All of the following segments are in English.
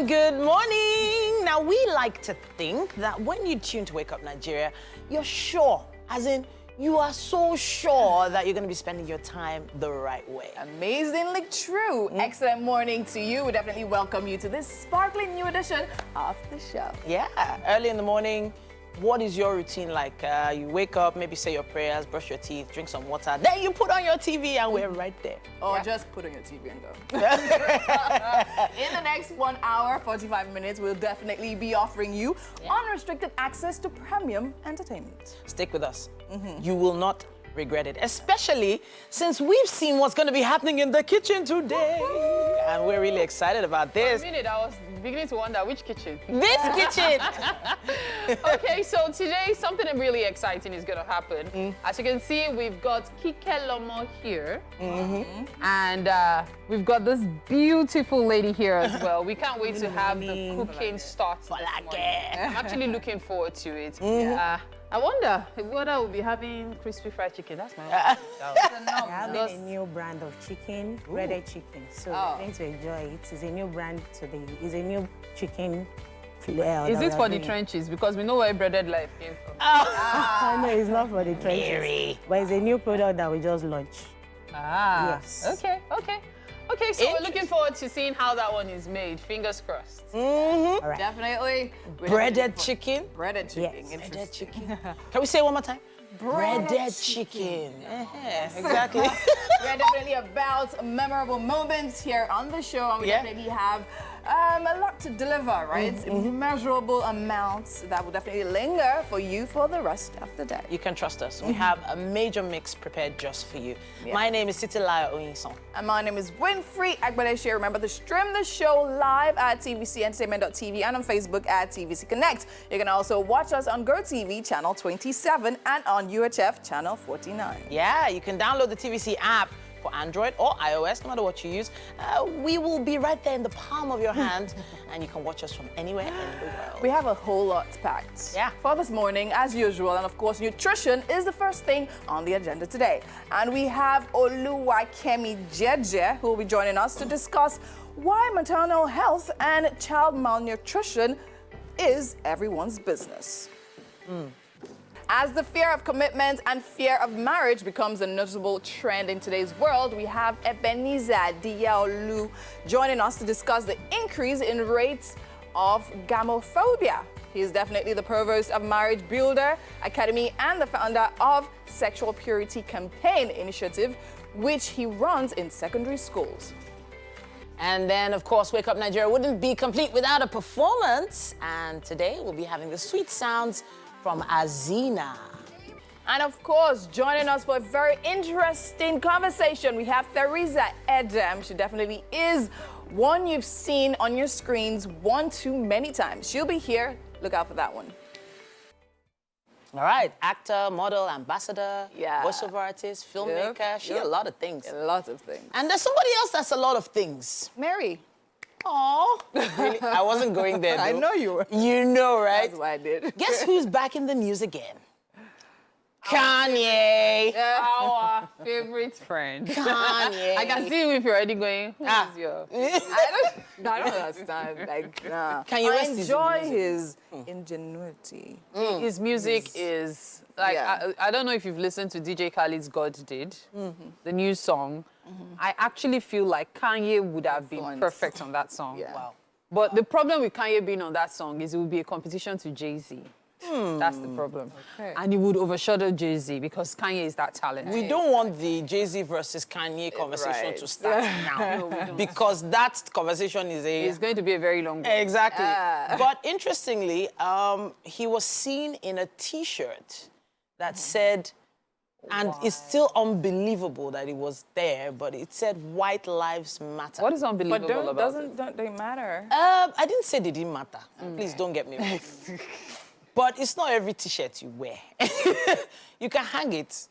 and good morning. Now, we like to think that when you tune to Wake Up Nigeria, you're sure, as in, you are so sure that you're going to be spending your time the right way. Amazingly true. Excellent morning to you. We definitely welcome you to this sparkling new edition of the show. Yeah, early in the morning, what is your routine like? You wake up, maybe say your prayers, brush your teeth, drink some water, then you put on your TV and we're right there. Or just put on your TV and go. In the next 1 hour, 45 minutes, we'll definitely be offering you unrestricted access to premium entertainment. Stick with us. You will not regret it, especially since we've seen what's going to be happening in the kitchen today. And we're really excited about this. For a minute, I was beginning to wonder which kitchen. This kitchen! Okay, so today something really exciting is going to happen. As you can see, we've got Kike Lomo here. And we've got this beautiful lady here as well. We can't wait to have the cooking start. I'm actually looking forward to it. I wonder whether we'll be having crispy fried chicken. That's my own. We're having a new brand of chicken, breaded chicken. So we're going to enjoy it. It's a new brand today. It's a new chicken. Is it for the trenches? Because we know where breaded life came from. No, it's not for the trenches. But it's a new product that we just launched. Yes. Okay, so we're looking forward to seeing how that one is made. Fingers crossed. All right. Definitely. Breaded chicken? Breaded chicken. Yes. Breaded chicken. Can we say it one more time? Breaded chicken. Exactly. We're definitely about memorable moments here on the show, and we definitely have a lot to deliver, right? Immeasurable amounts that will definitely linger for you for the rest of the day. You can trust us. We have a major mix prepared just for you. My name is Titilaya Oyinson. And my name is Winfrey Agbaleshe. Remember to stream the show live at tvcentertainment.tv and on Facebook at TVC Connect. You can also watch us on GoTV channel 27 and on UHF channel 49. Yeah, you can download the TVC app for Android or iOS, no matter what you use. We will be right there in the palm of your hand, and you can watch us from anywhere in the world. We have a whole lot packed for this morning, as usual. And of course, nutrition is the first thing on the agenda today. And we have Oluwakemi Jeje, who will be joining us to discuss why maternal health and child malnutrition is everyone's business. As the fear of commitment and fear of marriage becomes a noticeable trend in today's world, we have Ebenezer Diaolu joining us to discuss the increase in rates of gamophobia. He is definitely the provost of Marriage Builder Academy and the founder of Sexual Purity Campaign Initiative, which he runs in secondary schools. And then, of course, Wake Up Nigeria wouldn't be complete without a performance. And today, we'll be having the sweet sounds from Azina. And of course, joining us for a very interesting conversation, we have Theresa Edem. She definitely is one you've seen on your screens one too many times. She'll be here. Look out for that one. All right, actor, model, ambassador, voiceover artist, filmmaker. She a lot of things. A lot of things. And there's somebody else that's a lot of things. Mary. Oh, really? I wasn't going there, though. I know you were. You know, right? That's why I did. Guess who's back in the news again? Kanye. Our favorite friend. Kanye. I can see you if you're already going, who is your... I don't understand. Like, nah. Can you I rest enjoy his ingenuity. His music is... Like, I don't know if you've listened to DJ Khaled's God Did, the new song. I actually feel like Kanye would have been perfect on that song. Wow. But the problem with Kanye being on that song is it would be a competition to Jay-Z. That's the problem. Okay. And he would overshadow Jay-Z because Kanye is that talented. We don't want the Jay-Z versus Kanye conversation to start now. Because that conversation is It's going to be a very long one. Exactly. But interestingly, he was seen in a T-shirt that said, and it's still unbelievable that it was there, but it said White Lives Matter. What is unbelievable about it? Don't they matter? I didn't say they didn't matter. Please don't get me wrong. But it's not every T-shirt you wear. You can hang it.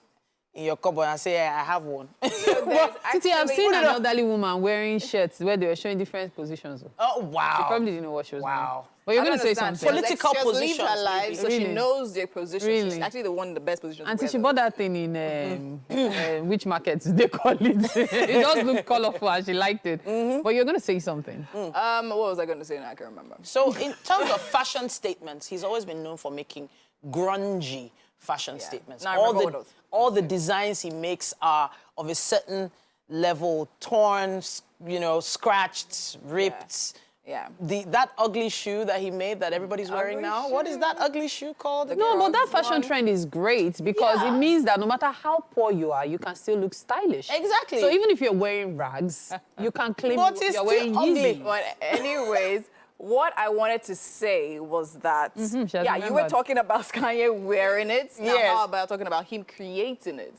in your cupboard and say, yeah, I have one. Titi, I've seen an elderly woman wearing shirts where they were showing different positions. Oh, wow. She probably didn't know what she was Wow. doing. But you're going to say something. Political positions. positions. Her life, so Really? she knows their position. Really? She's actually the one in the best position. Auntie, she bought that thing in which market they call it? It does look colorful and she liked it. But you're going to say something. What was I going to say? I can't remember. So in terms of fashion statements, he's always been known for making grungy fashion statements. No, all the designs he makes are of a certain level, torn, you know, scratched, ripped. Yeah. That ugly shoe that he made that everybody's wearing now, what is that ugly shoe called? No, but that fashion trend is great because it means that no matter how poor you are, you can still look stylish. Exactly. So even if you're wearing rags, you can claim But it's you're wearing still ugly. Yeezy. But anyways, what I wanted to say was that, she has you were remembered. talking about Kanye wearing it. Now, Yes. how about talking about him creating it?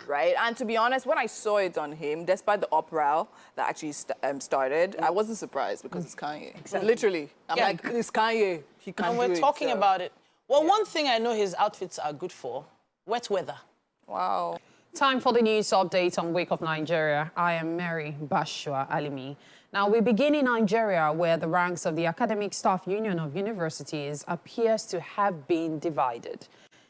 Right? And to be honest, when I saw it on him, despite the uproar that actually started, I wasn't surprised because it's Kanye. Literally. I'm like, it's Kanye. He can And do we're it, talking so. about it. Well, one thing I know his outfits are good for, wet weather. Wow. Time for the news update on Wake Up Nigeria. I am Mary Bashua Alimi. Now, we begin in Nigeria, where the ranks of the Academic Staff Union of Universities appears to have been divided.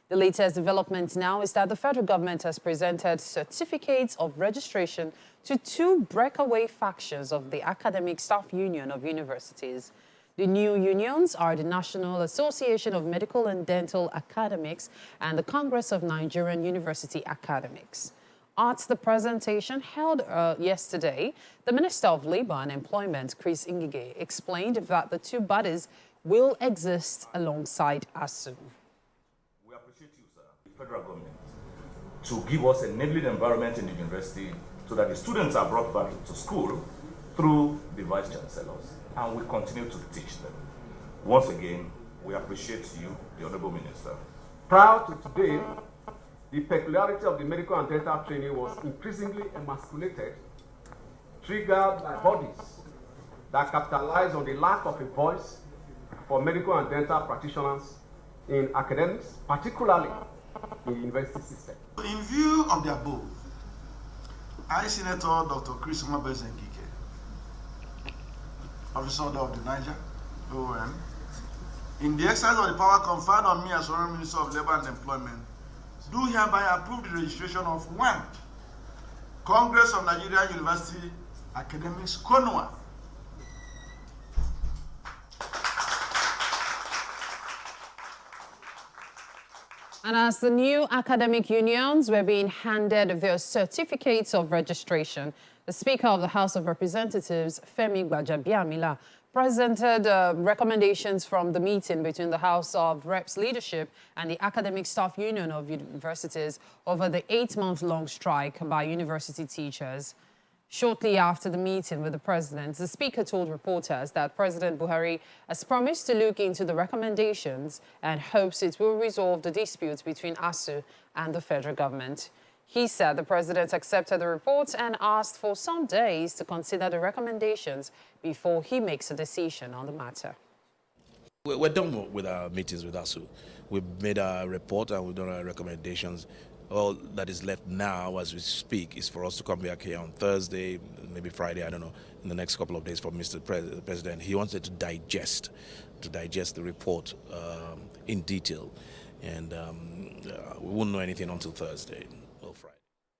The latest development now is that the federal government has presented certificates of registration to two breakaway factions of the Academic Staff Union of Universities. The new unions are the National Association of Medical and Dental Academics and the Congress of Nigerian University Academics. At the presentation held yesterday, the Minister of Labour and Employment, Chris Ngige, explained that the two bodies will exist alongside ASU. We appreciate you, sir, the federal government, to give us an enabling environment in the university so that the students are brought back to school through the vice chancellors, and we continue to teach them. Once again, we appreciate you, the Honourable Minister. Prior to today, the peculiarity of the medical and dental training was increasingly emasculated, triggered by bodies that capitalize on the lack of a voice for medical and dental practitioners in academics, particularly in the university system. In view of the above, I, Senator Dr. Chris Ngige, Officer of the Naija, OM, in the exercise of the power conferred on me as Honorable Minister of Labour and Employment, do hereby approve the registration of 1, Congress of Nigeria University Academics, CONUA. And as the new academic unions were being handed their certificates of registration, the Speaker of the House of Representatives, Femi Gbajabiamila, presented recommendations from the meeting between the House of Reps leadership and the Academic Staff Union of Universities over the 8-month-long strike by university teachers. Shortly after the meeting with the president, the speaker told reporters that President Buhari has promised to look into the recommendations and hopes it will resolve the disputes between ASU and the federal government. He said the president accepted the report and asked for some days to consider the recommendations before he makes a decision on the matter. We're done with our meetings with ASU. We've made our report and we've done our recommendations. All that is left now as we speak is for us to come back here on Thursday, maybe Friday, I don't know, in the next couple of days for Mr. President. He wanted to digest the report in detail. And we won't know anything until Thursday or Friday.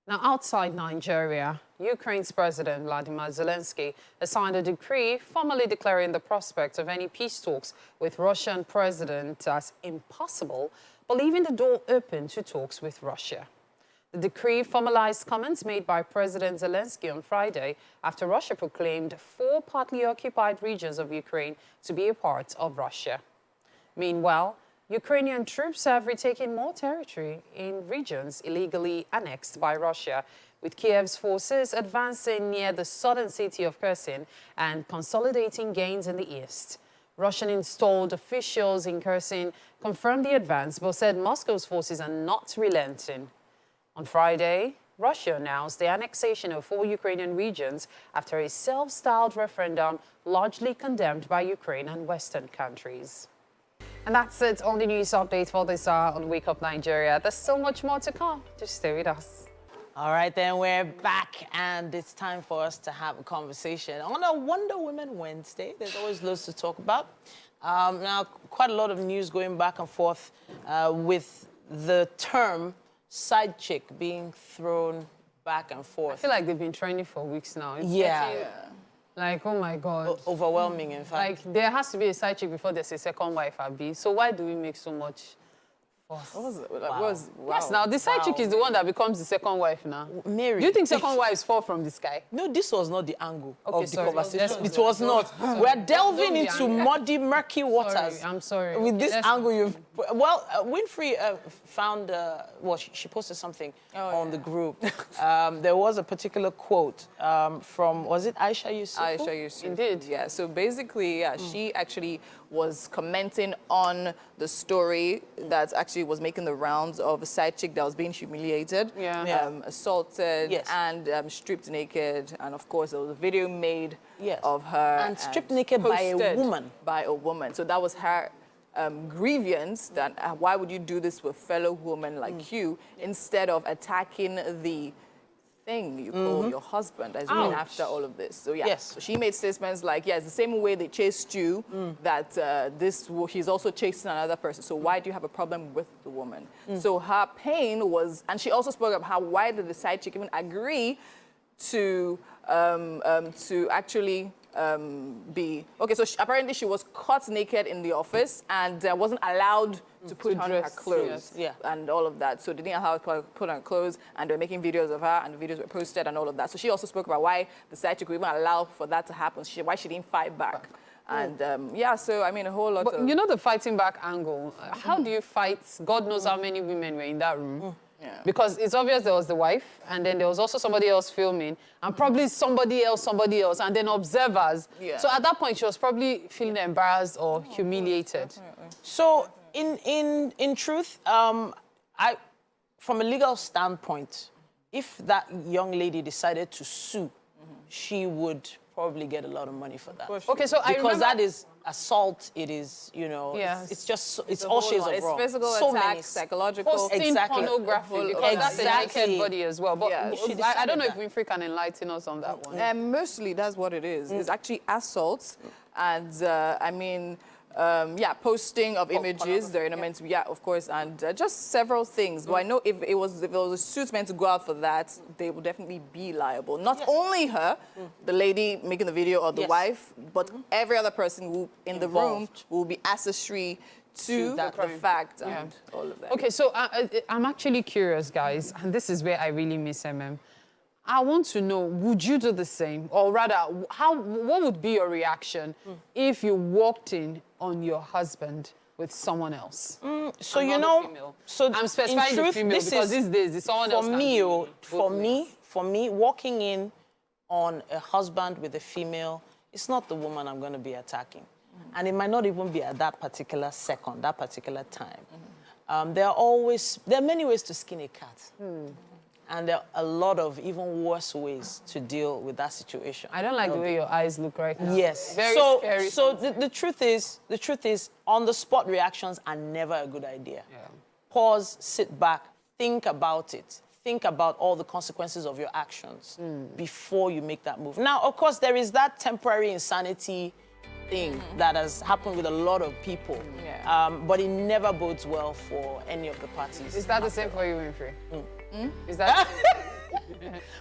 Now, outside Nigeria, Ukraine's President Vladimir Zelensky has signed a decree formally declaring the prospect of any peace talks with Russian president as impossible, but leaving the door open to talks with Russia. The decree formalized comments made by President Zelensky on Friday after Russia proclaimed 4 partly occupied regions of Ukraine to be a part of Russia. Meanwhile, Ukrainian troops have retaken more territory in regions illegally annexed by Russia, with Kiev's forces advancing near the southern city of Kherson and consolidating gains in the east. Russian-installed officials in Kherson confirmed the advance, but said Moscow's forces are not relenting. On Friday, Russia announced the annexation of 4 Ukrainian regions after a self-styled referendum largely condemned by Ukraine and Western countries. And that's it on the news update for this hour on Wake Up Nigeria. There's so much more to come. Just stay with us. All right, then we're back, and it's time for us to have a conversation on a Wonder Woman Wednesday. There's always loads to talk about. Now, quite a lot of news going back and forth with the term side chick being thrown back and forth. I feel like they've been training for weeks now. It's yeah. Like, oh my God. Overwhelming, in fact. Like, there has to be a side chick before there's a second wife, Abi. So why do we make so much fuss? What was it? Wow. Yes, now, the side chick is the one that becomes the second wife now. Mary. Do you think second wives fall from the sky? No, this was not the angle of the conversation. Yes, it was not. We're delving into muddy, murky waters. Sorry, I'm sorry. With this angle, you've... Well, Winfrey found... well, she posted something on the group. There was a particular quote from... Was it Aisha Yusuf? Aisha Yusuf. Indeed. Yeah, so basically, she actually was commenting on the story that actually was making the rounds of a side chick that was being humiliated, assaulted, and stripped naked. And of course, there was a video made of her. And stripped naked by a woman. By a woman. So that was her grievance, that why would you do this with fellow women like you instead of attacking the thing you call your husband as been after all of this. So so she made statements like, it's the same way they chased you, that he's also chasing another person. So why do you have a problem with the woman? So her pain was, and she also spoke about how, why did the side chick even agree to actually be... Okay, so apparently she was caught naked in the office and wasn't allowed to put on her clothes and all of that. So they didn't allow her to put on clothes, and they were making videos of her, and the videos were posted and all of that. So she also spoke about why the side chick would even allow for that to happen, why she didn't fight back. And so I mean, a whole lot of... You know the fighting back angle. How do you fight? God knows how many women were in that room. Because it's obvious there was the wife, and then there was also somebody else filming, and probably somebody else, and then observers. So at that point, she was probably feeling embarrassed or humiliated. So in truth, from a legal standpoint, if that young lady decided to sue, she would probably get a lot of money for that. Okay, so I remember... Because that is assault, it is, it's just, it's all shades of wrong. It's physical attacks, psychological. Posting pornography, because that's a naked body as well. But I don't know if Winfrey can enlighten us on that one. Mostly that's what it is. It's actually assault. And I mean, posting of images, they're not meant to be, of course, and just several things. But I know if it was a suit meant to go out for that, they would definitely be liable. Not only her, the lady making the video, or the wife, but every other person who in the room will be accessory to the fact and all of that. Okay, so I'm actually curious, guys, and this is where I really miss MM. I want to know, would you do the same? Or rather, what would be your reaction if you walked in on your husband with someone else? So I'm specifying the female because these days it's someone else. For me, walking in on a husband with a female, it's not the woman I'm going to be attacking. And it might not even be at that particular second, that particular time. There are many ways to skin a cat. And there are a lot of even worse ways to deal with that situation. I don't like the way your eyes look right now. Yes. Very scary. So the truth is, on-the-spot reactions are never a good idea. Pause, sit back, think about it. Think about all the consequences of your actions before you make that move. Now, of course, there is that temporary insanity thing that has happened with a lot of people. But it never bodes well for any of the parties. Is that the same for you, Winfrey? Is that...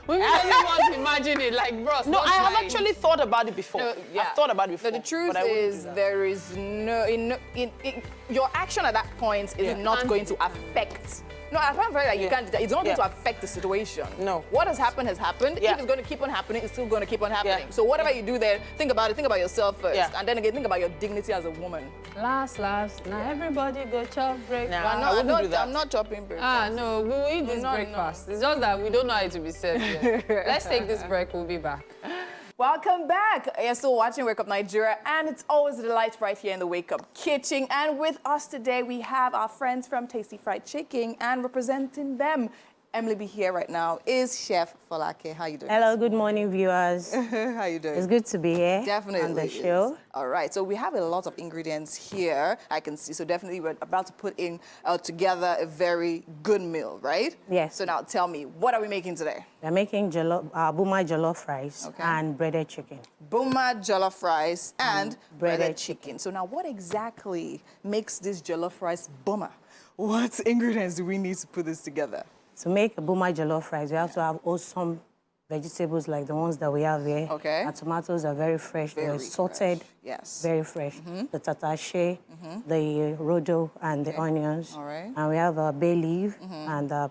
We really want to imagine it, like, bro. No, I have actually thought about it before. I've thought about it before. The truth is, there is your action at that point is not going to affect. No, I can't very you can't do that. It's not going to affect the situation. No. What has happened has happened. If it's going to keep on happening, it's still going to keep on happening. So whatever you do there, think about it. Think about yourself first. And then again, think about your dignity as a woman. Last. Now everybody go chop breakfast. I'm not chopping breakfast. No, we will eat this breakfast. It's just that we don't know how to be served yet. Let's take this break. We'll be back. Welcome back. You're still watching Wake Up Nigeria, and it's always a delight right here in the Wake Up Kitchen. And with us today, we have our friends from Tasty Fried Chicken, and representing them Emily B here right now is Chef Folake. How you doing? Hello, good morning, viewers. How you doing? It's good to be here Definitely on the show. All right, so we have a lot of ingredients here, I can see. So definitely we're about to put in together a very good meal, right? Yes. So now tell me, what are we making today? We're making buma jollof rice and breaded chicken. Buma jollof rice and breaded chicken. So now what exactly makes this jollof rice buma? What ingredients do we need to put this together? To make a buma jollof rice, we have to have awesome vegetables like the ones that we have here. Okay. Our tomatoes are very fresh. They're sauteed. Fresh. Yes. Very fresh. The tatashe, the rodo, and the onions. All right. And we have a bay leaf and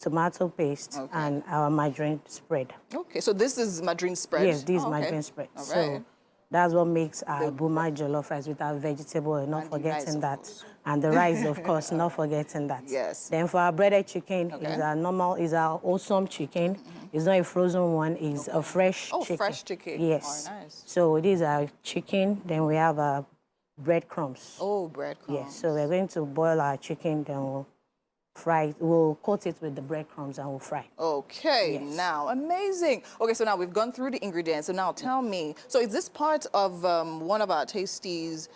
tomato paste and our margarine spread. Okay, so this is margarine spread? Yes, this is margarine spread. All right. So that's what makes our buma jollof rice with our vegetable, and not And forgetting the rice, of that. course. And the rice, of course, not forgetting that. Yes. Then for our breaded chicken, is our awesome chicken. It's not a frozen one, it's a fresh chicken. Oh, fresh chicken. Yes. Oh, nice. So this is our chicken, then we have our breadcrumbs. Oh, breadcrumbs. Yes, so we're going to boil our chicken, then we'll fry it. We'll coat it with the breadcrumbs and we'll fry. Okay, now, amazing. Okay, so now we've gone through the ingredients. So now tell me, so is this part of one of our Tasties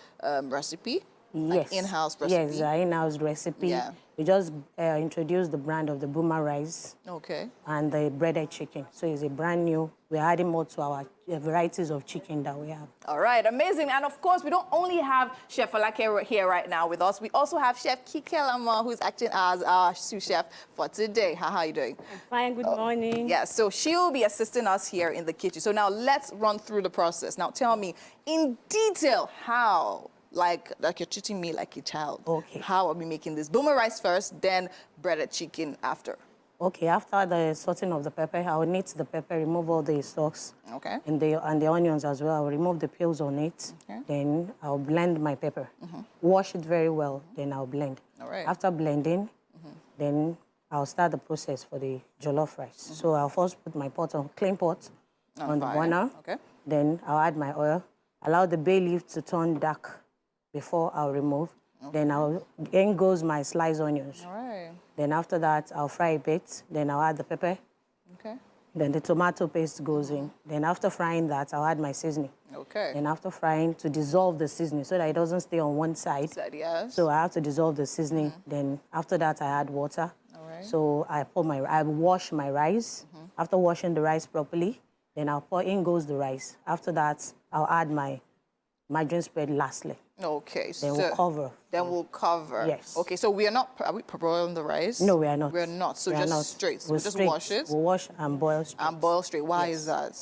recipe? Yes. Like in-house recipe? Yes, our in-house recipe. Yeah. We just introduced the brand of the buma rice Okay. and the breaded chicken. So it's a brand new. We're adding more to our varieties of chicken that we have. All right, amazing. And of course, we don't only have Chef Folake here right now with us. We also have Chef Kike Lama, who's acting as our sous chef for today. How are you doing? Fine, good morning. Yeah, so she'll be assisting us here in the kitchen. So now let's run through the process. Now tell me in detail how, like you're treating me like a child. Okay. How are we making this? Buma rice first, then breaded chicken after. Okay, after the sauteing of the pepper, I will knead the pepper, remove all the stalks. Okay. And the onions as well. I will remove the peels on it. Okay. Then I'll blend my pepper. Wash it very well, then I'll blend. All right. After blending, then I'll start the process for the jollof rice. So I'll first put my pot on clean pot on the burner. Okay. Then I'll add my oil. Allow the bay leaf to turn dark before I'll remove. Then in goes my sliced onions. All right. Then after that, I'll fry a bit. Then I'll add the pepper. Okay. Then the tomato paste goes in. Then after frying that, I'll add my seasoning. Okay. Then after frying, to dissolve the seasoning so that it doesn't stay on one side. Yes. So I have to dissolve the seasoning. Then after that, I add water. All right. So I wash my rice. After washing the rice properly, then in goes the rice. After that, I'll add my margarine spread lastly. Okay, Then we'll cover. Then we'll cover. Yes. Okay, so are we boiling the rice? No, we are not. We're not, so We are just not. straight. So We'll we just straight. wash it We'll wash and boil straight. and boil straight. Why is that?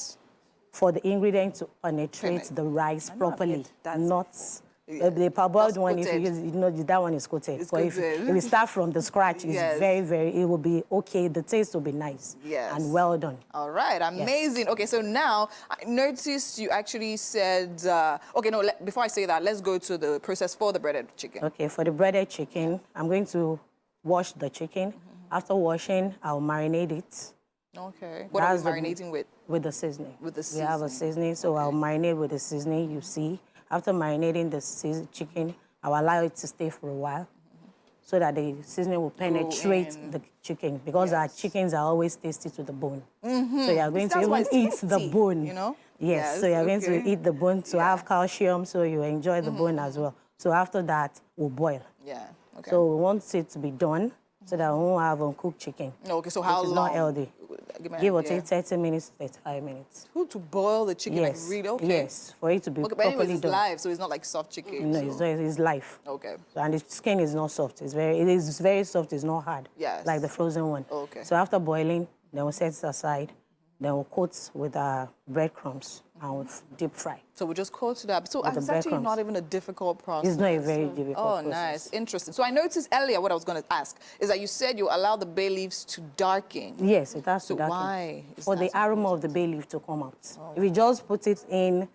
For the ingredient to penetrate the rice properly, That's not the parboiled one. If you coated. use, that one is coated. It's But if coated. you start from the scratch, it's Yes. it will be okay. The taste will be nice. Yes. And well done. All right, amazing. Okay, so now I noticed you actually said, before I say that, let's go to the process for the breaded chicken. Okay, for the breaded chicken, I'm going to wash the chicken. After washing, I'll marinate it. Okay. What are we That's the- marinating with? With the seasoning. With the We have a seasoning, so I'll marinate with the seasoning, you see. After marinating the chicken, I'll allow it to stay for a while so that the seasoning will penetrate the chicken, because our chickens are always tasty to the bone. So you're going to That's why even it's eat the tasty, bone. you know? Yes, so you're going to eat the bone to have calcium, so you enjoy the bone as well. So after that, we'll boil. Yeah. Okay. So we want it to be done so that we won't have uncooked chicken. Okay, so how which is long? not healthy. Give or take 30 minutes to 35 minutes. To boil the chicken, Yes. like really? Okay. Yes, for it to be Okay, but properly anyways, it's done. live, so it's not like soft chicken. No, so. it's live. Okay. And the skin is not soft. It is very soft. It's not hard. Yes. Like the frozen one. Okay. So after boiling, then we'll set it aside. Then we'll coat with our breadcrumbs and we'll deep fry. So we just coat it up. So With the it's actually breadcrumbs. not even a difficult process. It's not a very difficult Oh, process. nice. Interesting. So I noticed earlier what I was going to ask is that you said you allow the bay leaves to darken. Yes, it has So to darken. why is For that the aroma of the bay leaf to come out. If you just put it in,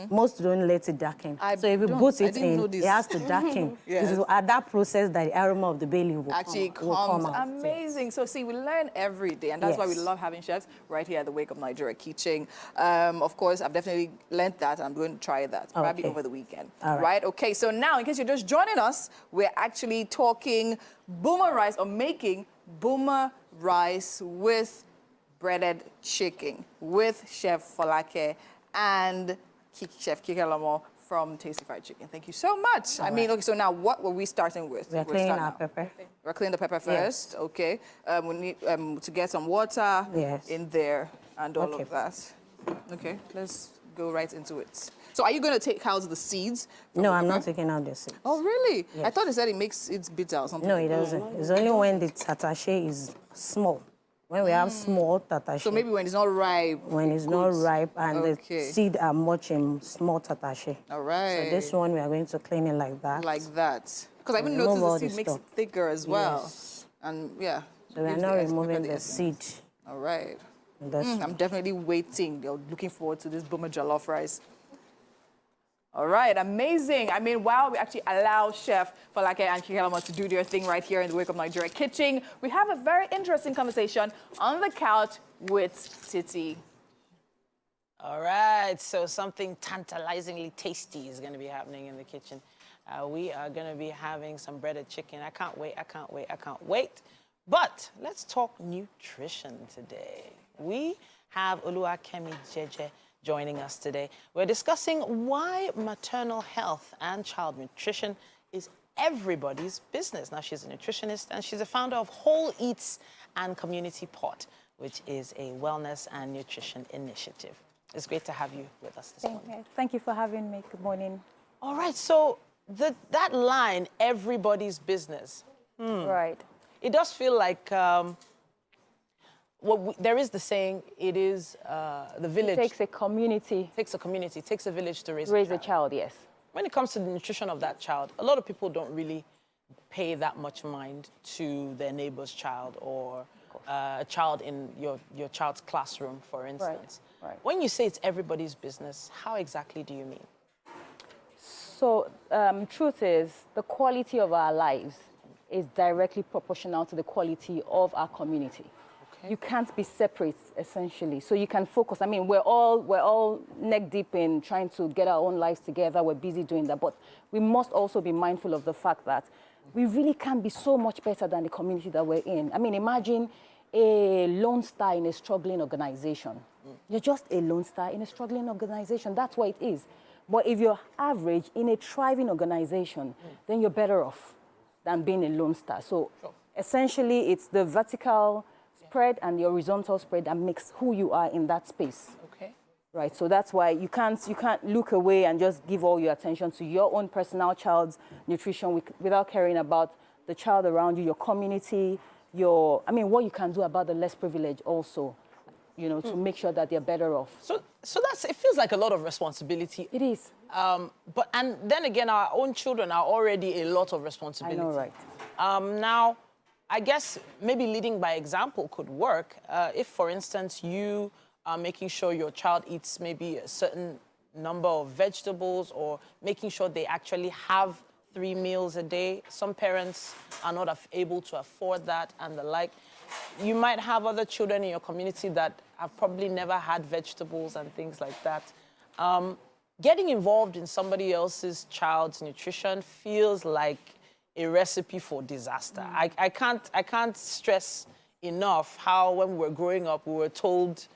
most don't let it darken. So if you don't. put I it didn't know in, this. it has to darken. Yes. It's at that process that the aroma of the bay leaf will Actually come comes out. amazing. So see, we learn every day, and that's why we Yes. love having chefs right here at the Wake Up Nigeria kitchen. Of course, I've definitely learned that, and I'm going to try that probably Okay. over the weekend. All right. Okay. So now, in case you're just joining us, we're actually talking boomer rice or making boomer rice with breaded chicken with Chef Folake and Chef Kike Lomo from Tasty Fried Chicken. Thank you so much. I mean, okay, so now what were we starting with? We're cleaning our pepper. We're cleaning the pepper first, okay. We need to get some water in there and all of that. Okay, let's go right into it. So are you going to take out the seeds? No, I'm not taking out the seeds. Oh, really? Yes. I thought they said it makes it bitter or something. No, it doesn't. It's only when the tatashe is small. When we have small tatashe. So maybe when it's not ripe. When it's not ripe and the seed are much in small tatashe. All right. So this one we are going to clean it like that. Like that. Because I even noticed the seed makes it thicker as well. Yes. And yeah. So we are not removing the seed. All right. I'm definitely waiting. They're looking forward to this Boma Jollof rice. All right, amazing. I mean, while we actually allow Chef Folake and Kike Lomo to do their thing right here in the Wake Up Nigeria kitchen, we have a very interesting conversation on the couch with Titi. All right, so something tantalizingly tasty is going to be happening in the kitchen. We are going to be having some breaded chicken. I can't wait, I can't wait, I can't wait. But let's talk nutrition today. We have Oluwakemi Jeje joining us today. We're discussing why maternal health and child nutrition is everybody's business. Now, she's a nutritionist and she's a founder of Whole Eats and Community Pot, which is a wellness and nutrition initiative. It's great to have you with us this morning. Thank you for having me. Good morning. All right, so that line, everybody's business. Right. It does feel like there is the saying, it is the village. It takes a community. Takes a community, takes a village to raise a child, yes. When it comes to the nutrition of that child, a lot of people don't really pay that much mind to their neighbor's child or a child in your child's classroom, for instance. Right. When you say it's everybody's business, how exactly do you mean? So, truth is, the quality of our lives is directly proportional to the quality of our community. Okay. You can't be separate, essentially. So you can focus. I mean, we're all neck deep in trying to get our own lives together. We're busy doing that. But we must also be mindful of the fact that we really can be so much better than the community that we're in. I mean, imagine a lone star in a struggling organization. You're just a lone star in a struggling organization. That's what it is. But if you're average in a thriving organization, then you're better off than being a lone star. So essentially, it's the vertical spread and the horizontal spread that makes who you are in that space. Okay. Right. So that's why you can't look away and just give all your attention to your own personal child's nutrition without caring about the child around you, your community, what you can do about the less privileged also, to make sure that they're better off. So it feels like a lot of responsibility. It is. And then again, our own children are already a lot of responsibility. I know, right. Now, I guess maybe leading by example could work. If, for instance, you are making sure your child eats maybe a certain number of vegetables or making sure they actually have 3 meals a day. Some parents are not able to afford that and the like. You might have other children in your community that have probably never had vegetables and things like that. Getting involved in somebody else's child's nutrition feels like a recipe for disaster. I can't stress enough how when we were growing up, we were told,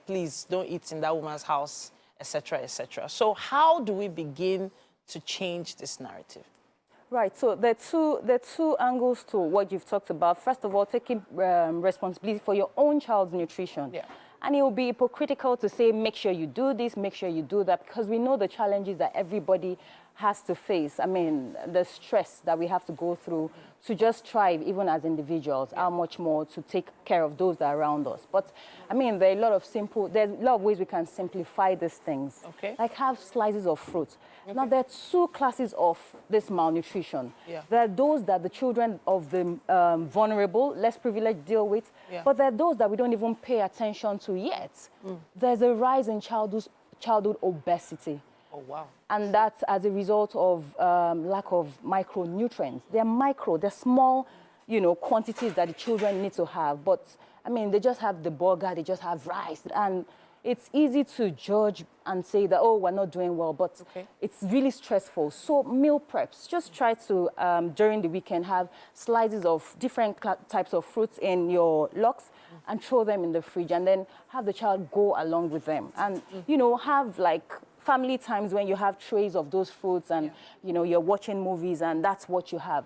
please don't eat in that woman's house, etc., etc. So how do we begin to change this narrative? Right, so there are two angles to what you've talked about. First of all, taking responsibility for your own child's nutrition. Yeah. And it will be hypocritical to say, make sure you do this, make sure you do that, because we know the challenges that everybody has to face. I mean, the stress that we have to go through to just thrive, even as individuals, how much more to take care of those that are around us. But, I mean, there's a lot of ways we can simplify these things. Okay. Like have slices of fruit. Okay. Now, there are 2 classes of this malnutrition. Yeah. There are those that the children of the vulnerable, less privileged deal with, but there are those that we don't even pay attention to yet. There's a rise in childhood obesity. Oh, wow. And that's as a result of lack of micronutrients. They're small, quantities that the children need to have. But, I mean, they just have the burger, they just have rice. And it's easy to judge and say that, oh, we're not doing well, but it's really stressful. So meal preps, just try to, during the weekend, have slices of different types of fruits in your lox and throw them in the fridge, and then have the child go along with them. And, you know, have like family times when you have trays of those fruits and, you know, you're watching movies and that's what you have.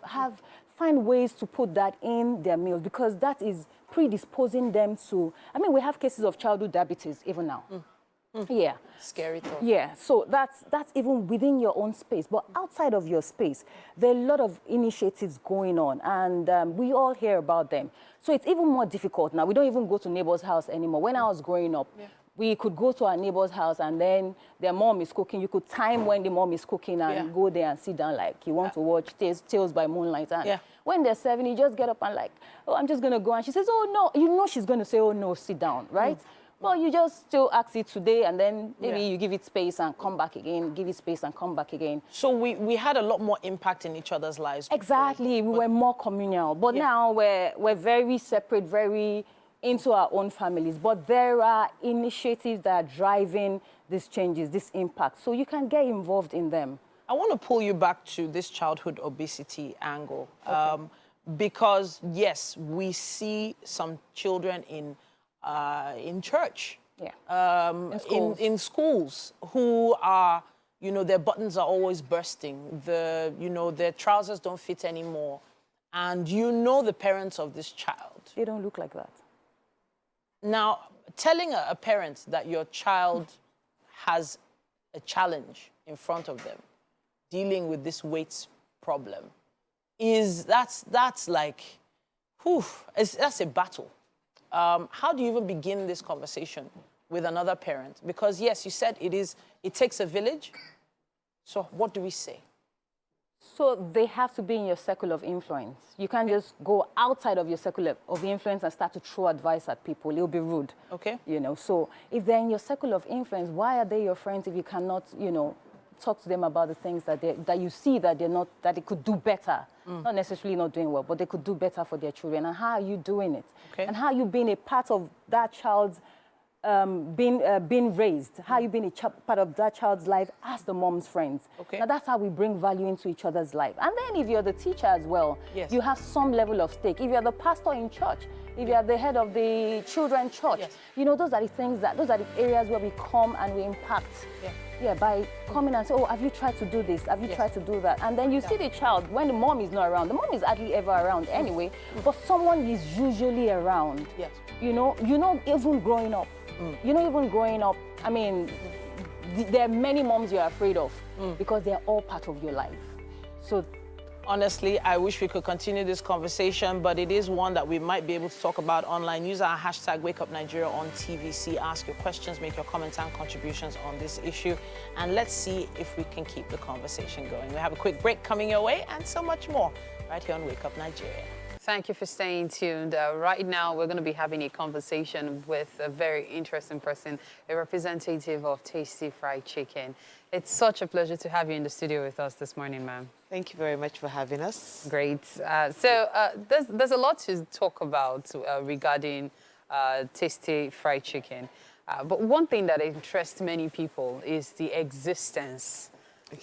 Find ways to put that in their meals, because that is predisposing them to, I mean, we have cases of childhood diabetes even now. Yeah. Scary thought. Yeah, so that's even within your own space. But outside of your space, there are a lot of initiatives going on, and we all hear about them. So it's even more difficult now. We don't even go to neighbor's house anymore. When I was growing up, we could go to our neighbor's house and then their mom is cooking. You could time when the mom is cooking and go there and sit down like you want to watch Tales by Moonlight. And when they're 7, you just get up and like, oh, I'm just going to go. And she says, oh, no. You know she's going to say, oh, no, sit down, right? Well, you just still ask it today, and then maybe you give it space and come back again, give it space and come back again. So we had a lot more impact in each other's lives. Exactly. We were more communal. But now we're very separate, very into our own families. But there are initiatives that are driving these changes, this impact. So you can get involved in them. I want to pull you back to this childhood obesity angle. Because, yes, we see some children in church, in schools, who are, you know, their buttons are always bursting. Their trousers don't fit anymore. And you know the parents of this child. They don't look like that. Now, telling a parent that your child has a challenge in front of them, dealing with this weight problem, that's like, that's a battle. How do you even begin this conversation with another parent? Because yes, you said it takes a village. So what do we say? So they have to be in your circle of influence. You can't just go outside of your circle of influence and start to throw advice at people. It'll be rude. Okay. You know, so if they're in your circle of influence, why are they your friends if you cannot, you know, talk to them about the things that you see that they could do better? Not necessarily not doing well, but they could do better for their children. And how are you doing it? Okay. And how are you being a part of that child's being raised? How you being a part of that child's life as the mom's friends? Okay. Now that's how we bring value into each other's life. And then if you're the teacher as well, you have some level of stake. If you're the pastor in church, if you're the head of the children's church, you know, those are the areas where we come and we impact. By coming and say, oh, have you tried to do this? Have you tried to do that? And then you see the child, when the mom is not around, the mom is hardly ever around anyway, but someone is usually around. You know, even growing up. I mean, there are many moms you're afraid of because they're all part of your life. So honestly, I wish we could continue this conversation, but it is one that we might be able to talk about online. Use our hashtag WakeUpNigeria on TVC. Ask your questions, make your comments and contributions on this issue, and let's see if we can keep the conversation going. We have a quick break coming your way and so much more right here on Wake Up Nigeria. Thank you for staying tuned. Right now, we're going to be having a conversation with a very interesting person, a representative of Tasty Fried Chicken. It's such a pleasure to have you in the studio with us this morning, ma'am. Thank you very much for having us. Great. There's a lot to talk about regarding Tasty Fried Chicken. But one thing that interests many people is the existence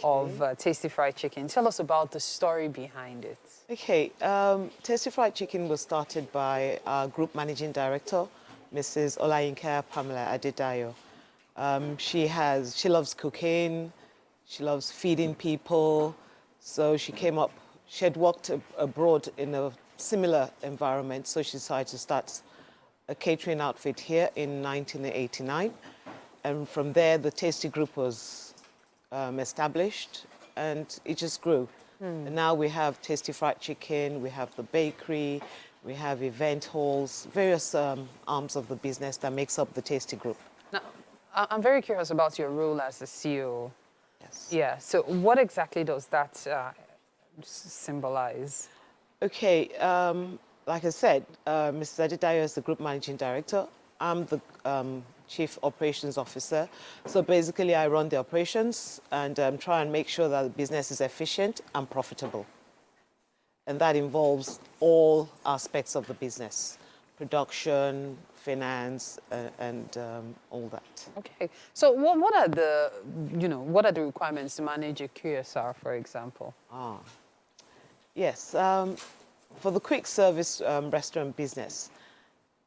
of Tasty Fried Chicken. Tell us about the story behind it. Okay, Tasty Fried Chicken was started by our group managing director, Mrs. Olayinka Pamela Adedayo. She loves cooking, she loves feeding people, so she had worked abroad in a similar environment, so she decided to start a catering outfit here in 1989. And from there, the Tasty Group was established, and it just grew. And now we have Tasty Fried Chicken, we have the bakery, we have event halls, various arms of the business that makes up the Tasty Group. Now, I'm very curious about your role as the CEO. Yes. Yeah, so what exactly does that symbolize? Okay, like I said, Mrs. Adedayo is the group managing director. I'm the Chief Operations Officer. So basically, I run the operations and try and make sure that the business is efficient and profitable. And that involves all aspects of the business: production, finance, and all that. Okay. So what are the, what are the requirements to manage a QSR, for example? Yes. For the quick service restaurant business,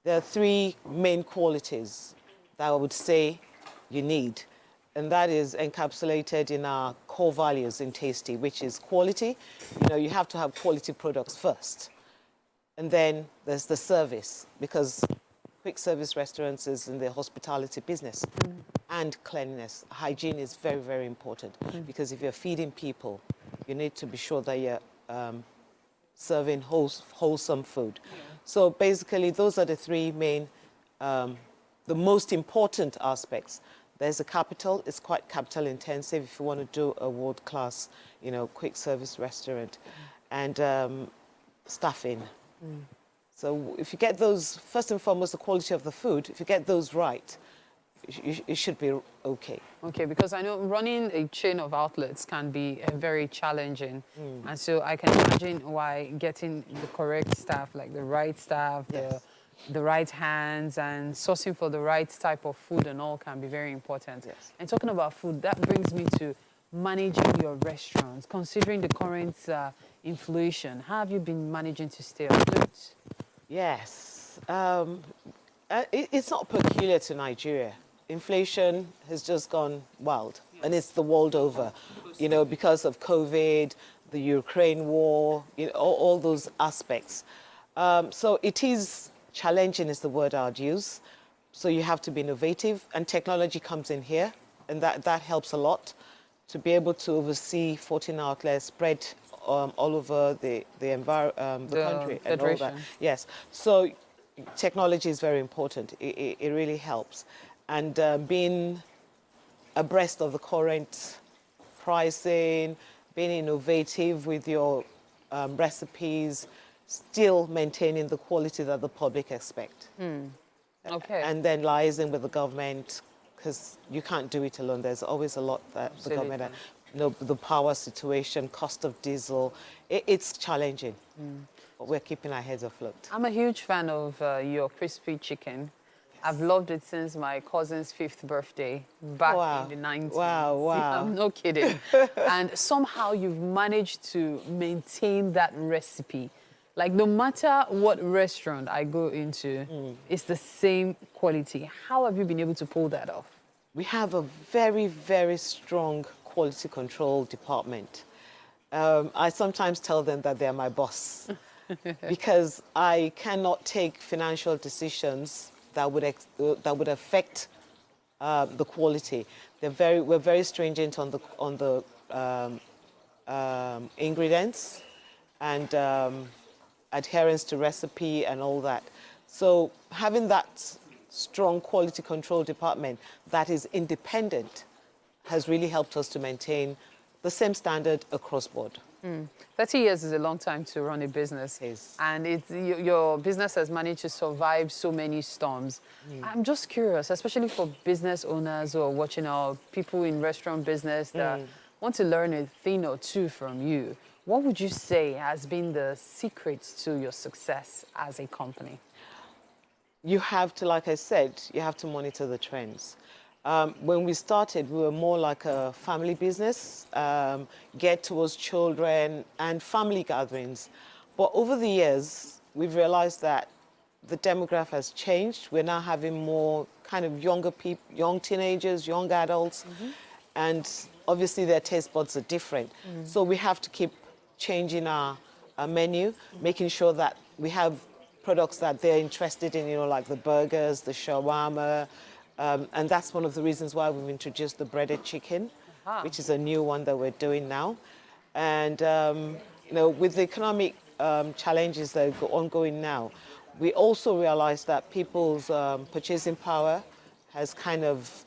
there are 3 main qualities that I would say you need. And that is encapsulated in our core values in Tasty, which is quality. You have to have quality products first. And then there's the service, because quick service restaurants is in the hospitality business. And cleanliness. Hygiene is very, very important, because if you're feeding people, you need to be sure that you're serving wholesome food. So basically, those are the 3 main, the most important aspects. There's a capital. It's quite capital intensive if you want to do a world-class, quick service restaurant. And staffing. So if you get those, first and foremost, the quality of the food, if you get those right, it should be okay. Okay, because I know running a chain of outlets can be very challenging. And so I can imagine why getting the correct staff, like the right staff, the right hands, and sourcing for the right type of food and all can be very important. Yes. And talking about food, that brings me to managing your restaurants. Considering the current inflation, how have you been managing to stay afloat? Yes. It's not peculiar to Nigeria. Inflation has just gone wild, and it's the world over, because of COVID, the Ukraine war, all those aspects. So it is challenging is the word I'd use. So you have to be innovative, and technology comes in here, and that helps a lot to be able to oversee 14 outlets spread all over the country and all that. Yes. So technology is very important. It really helps. And being abreast of the current pricing, being innovative with your recipes, still maintaining the quality that the public expect. Okay. And then liaising with the government, because you can't do it alone. There's always a lot that the government, the power situation, cost of diesel, it's challenging. But we're keeping our heads afloat. I'm a huge fan of your crispy chicken. I've loved it since my cousin's 5th birthday back in the 90s. Wow. I'm no kidding. And somehow you've managed to maintain that recipe. Like, no matter what restaurant I go into, it's the same quality. How have you been able to pull that off? We have a very, very strong quality control department. I sometimes tell them that they're my boss because I cannot take financial decisions that would affect the quality. We're very stringent on the ingredients and adherence to recipe and all that. So having that strong quality control department that is independent has really helped us to maintain the same standard across board. 30 years is a long time to run a business. Yes. And your business has managed to survive so many storms. I'm just curious, especially for business owners who are watching, or people in restaurant business that want to learn a thing or two from you. What would you say has been the secret to your success as a company? You have to, like I said, you have to monitor the trends. When we started, we were more like a family business, geared towards children and family gatherings. But over the years, we've realized that the demographic has changed. We're now having more kind of younger people, young teenagers, young adults, and obviously their taste buds are different. So we have to keep changing our menu, making sure that we have products that they're interested in, like the burgers, the shawarma, and that's one of the reasons why we've introduced the breaded chicken, which is a new one that we're doing now. And, with the economic challenges that are ongoing now, we also realize that people's purchasing power has kind of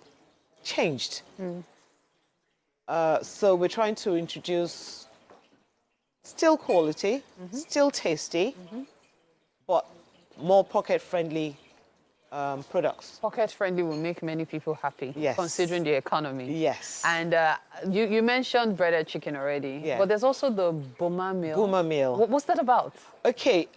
changed. So we're trying to introduce still quality, still tasty, but more pocket-friendly products. Pocket-friendly will make many people happy, yes, considering the economy. Yes. And you mentioned breaded chicken already, but there's also the Boma meal. Boma meal. What's that about? Okay.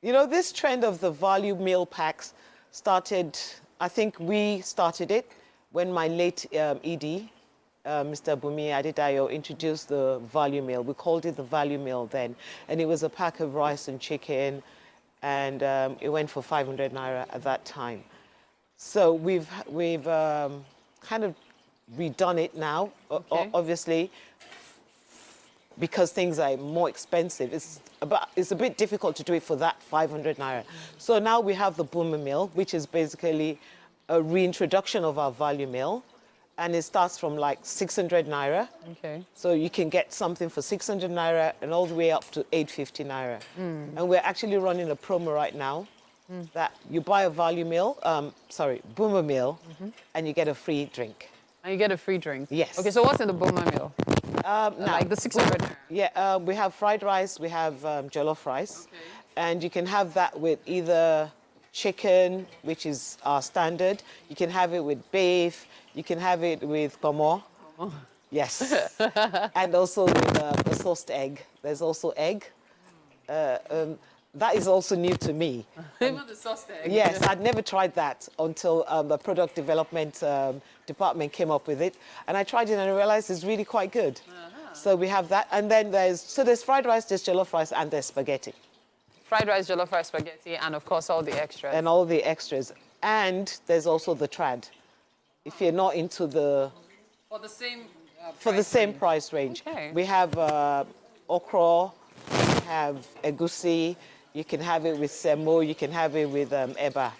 You know, this trend of the value meal packs started, I think we started it when my late ED, Mr. Bumi Adedayo, introduced the value meal. We called it the value meal then. And it was a pack of rice and chicken, and it went for 500 naira at that time. So we've kind of redone it now, obviously, because things are more expensive. It's a bit difficult to do it for that 500 naira. So now we have the Boomer meal, which is basically a reintroduction of our value meal. And it starts from like 600 naira. Okay. So you can get something for 600 naira and all the way up to 850 naira. And we're actually running a promo right now that you buy a value meal, Boomer meal, and you get a free drink. And you get a free drink? Yes. Okay, so what's in the Boma meal? Like the 600 naira? Yeah, we have fried rice, we have jollof rice. Okay. And you can have that with either chicken, which is our standard. You can have it with beef. You can have it with pomo. Yes. And also with a sauced egg. There's also egg. That is also new to me. Even the sauced egg? Yes, I'd never tried that until the product development department came up with it. And I tried it and I realized it's really quite good. So we have that. And then there's fried rice, there's jollof rice, and there's spaghetti. Fried rice, jollof rice, spaghetti, and of course all the extras. And all the extras. And there's also the trad. If you're not into the... For the same For the same price range. Okay. We have okra, we have egusi, you can have it with semo, you can have it with eba.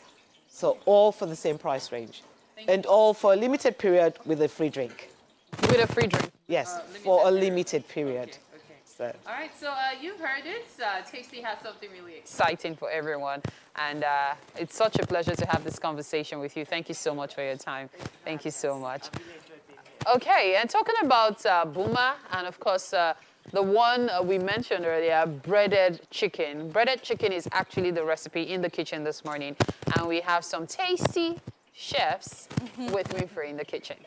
So all for the same price range. And all for a limited period with a free drink. With a free drink? Yes, for a limited period. Okay. So. All right, so you've heard it. Tasty has something really exciting for everyone. And it's such a pleasure to have this conversation with you. Thank you so much for your time. Thank you so much. Okay, and talking about Buma, and of course, the one we mentioned earlier, breaded chicken. Breaded chicken is actually the recipe in the kitchen this morning. And we have some tasty chefs with me for in the kitchen.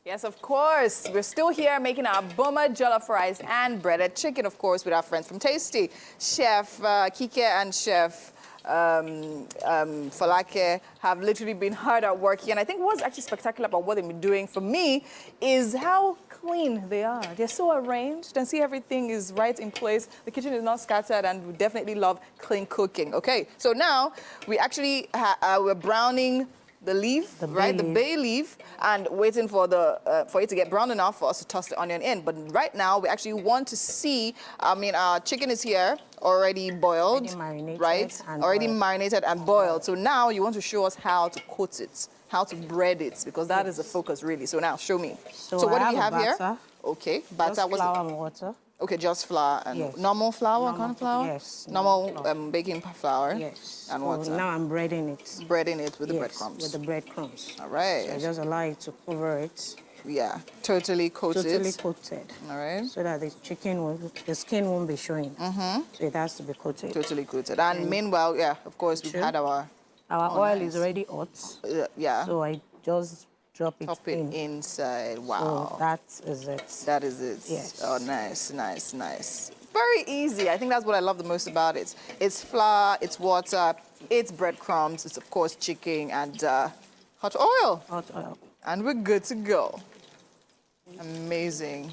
Yes, of course. We're still here making our Boma jollof rice and breaded chicken, of course, with our friends from Tasty. Chef Kike and Chef Falake have literally been hard at work here. And I think what's actually spectacular about what they've been doing for me is how clean they are. They're so arranged and see everything is right in place. The kitchen is not scattered, and we definitely love clean cooking. Okay, so now we actually we're browning the leaf, the bay leaf, and waiting for it to get brown enough for us to toss the onion in. But right now, we actually want to see, our chicken is here, already boiled, already marinated and boiled. So now you want to show us how to coat it, how to bread it, because that is the focus, really. So now, show me. So what do we have here? Okay, batter. Just flour and water. Okay, just flour and normal flour, corn flour? Yes. Normal baking flour? Yes. And so water? now I'm breading it. Breading it with the breadcrumbs? With the breadcrumbs. All right. So I just allow it to cover it. Yeah, totally coated. Totally coated. All right. So that the skin won't be showing. So it has to be coated. Totally coated. And meanwhile, yeah, of course, we've had our... Our oil is already hot. Yeah. So I just drop it inside. Wow. So that is it. That is it. Yes. Oh, nice, nice, nice. Very easy. I think that's what I love the most about it. It's flour, it's water, it's breadcrumbs, it's of course chicken and hot oil. Hot oil. And we're good to go. Amazing.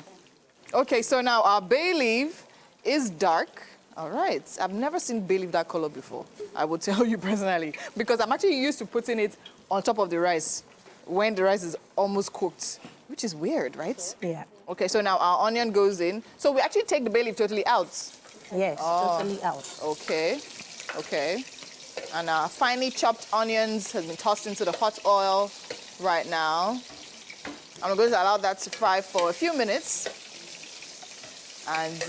Okay, so now our bay leaf is dark. All right. I've never seen bay leaf that color before, I will tell you personally, because I'm actually used to putting it on top of the rice when the rice is almost cooked, which is weird, right? Yeah. Okay, so now our onion goes in. So we actually take the bay leaf totally out? Yes, totally out. Okay, okay. And our finely chopped onions has been tossed into the hot oil right now. And we're going to allow that to fry for a few minutes. And,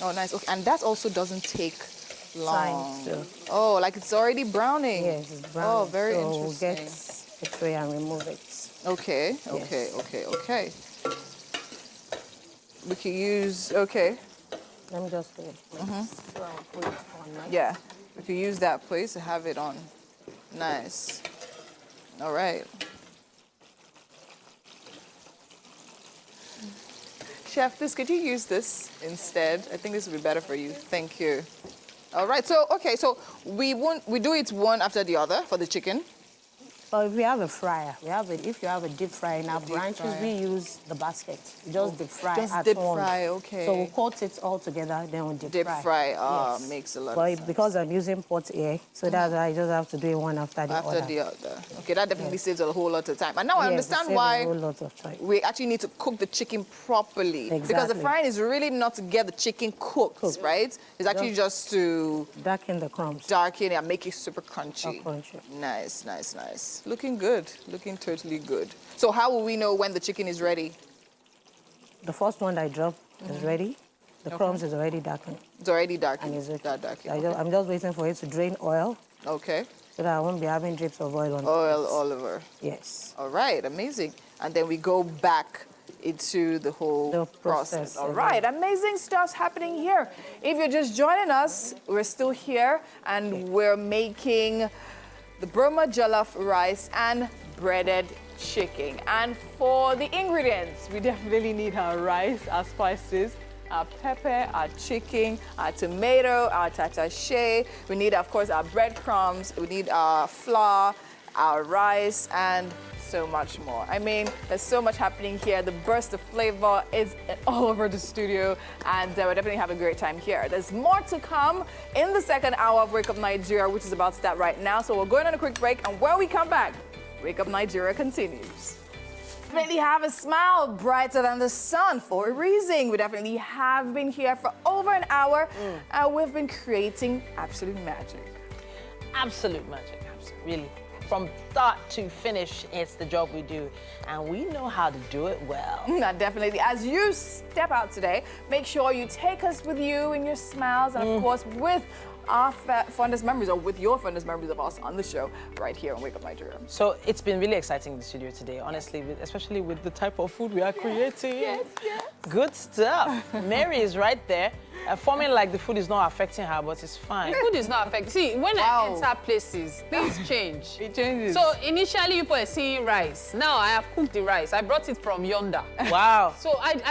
oh, nice. Okay. And that also doesn't take long. Oh, like it's already browning. Yes, it's browning. Oh, very interesting. We'll get the tray and remove it. Okay, okay, okay, okay. We can use, okay. Let me just put it on. Yeah, we can use that place to have it on. Nice. All right. Chef, this, could you use this instead? I think this would be better for you. Thank you. All right, so, okay, so we do it one after the other for the chicken. So if we have a fryer, if you have a deep fryer in our branches, we use the basket. Just deep fry Just at deep once. fry, okay. So we'll coat it all together, then we'll deep fry. Deep fry, Yes. makes a lot of But sense. because I'm using pot here, so that's why I just have to do it one after the other. After the other. Okay, that definitely saves a whole lot of time. And now I Yes, understand it saves why a whole lot of time. we actually need to cook the chicken properly. Because the Exactly. frying is really not to get the chicken cooked, right? It's actually just to darken the crumbs. Darken it and make it super crunchy. Crunchy. Nice, nice, nice. Looking good. Looking totally good. So how will we know when the chicken is ready? The first one that I drop is ready. The crumbs is already darkened. It's already darkened. And it's darkened. I'm just waiting for it to drain oil. Okay. So that I won't be having drips of oil on it. Oil all over. Yes. All right, amazing. And then we go back into the whole process. All right, amazing stuff's happening here. If you're just joining us, we're still here and we're making the Burma jollof rice and breaded chicken. And for the ingredients, we definitely need our rice, our spices, our pepper, our chicken, our tomato, our tatashe. We need, of course, our breadcrumbs. We need our flour, our rice, and so much more. I mean, there's so much happening here. The burst of flavor is all over the studio, and we're definitely having a great time here. There's more to come in the second hour of Wake Up Nigeria, which is about to start right now. So we're going on a quick break, and when we come back, Wake Up Nigeria continues. Definitely have a smile brighter than the sun for a reason. We definitely have been here for over an hour, and we've been creating absolute magic. Absolute magic, really. From start to finish, it's the job we do, and we know how to do it well. Definitely. As you step out today, make sure you take us with you in your smiles, and of course, with our fondest memories, or with your fondest memories of us on the show right here on Wake Up Nigeria. So it's been really exciting in the studio today, honestly, especially with the type of food we are creating. Yes. Good stuff. Mary is right there, forming like the food is not affecting her, but it's fine. The food is not affected. See, when I enter places, things change. It changes. So initially, people were seeing rice. Now I have cooked the rice. I brought it from yonder. Wow. So I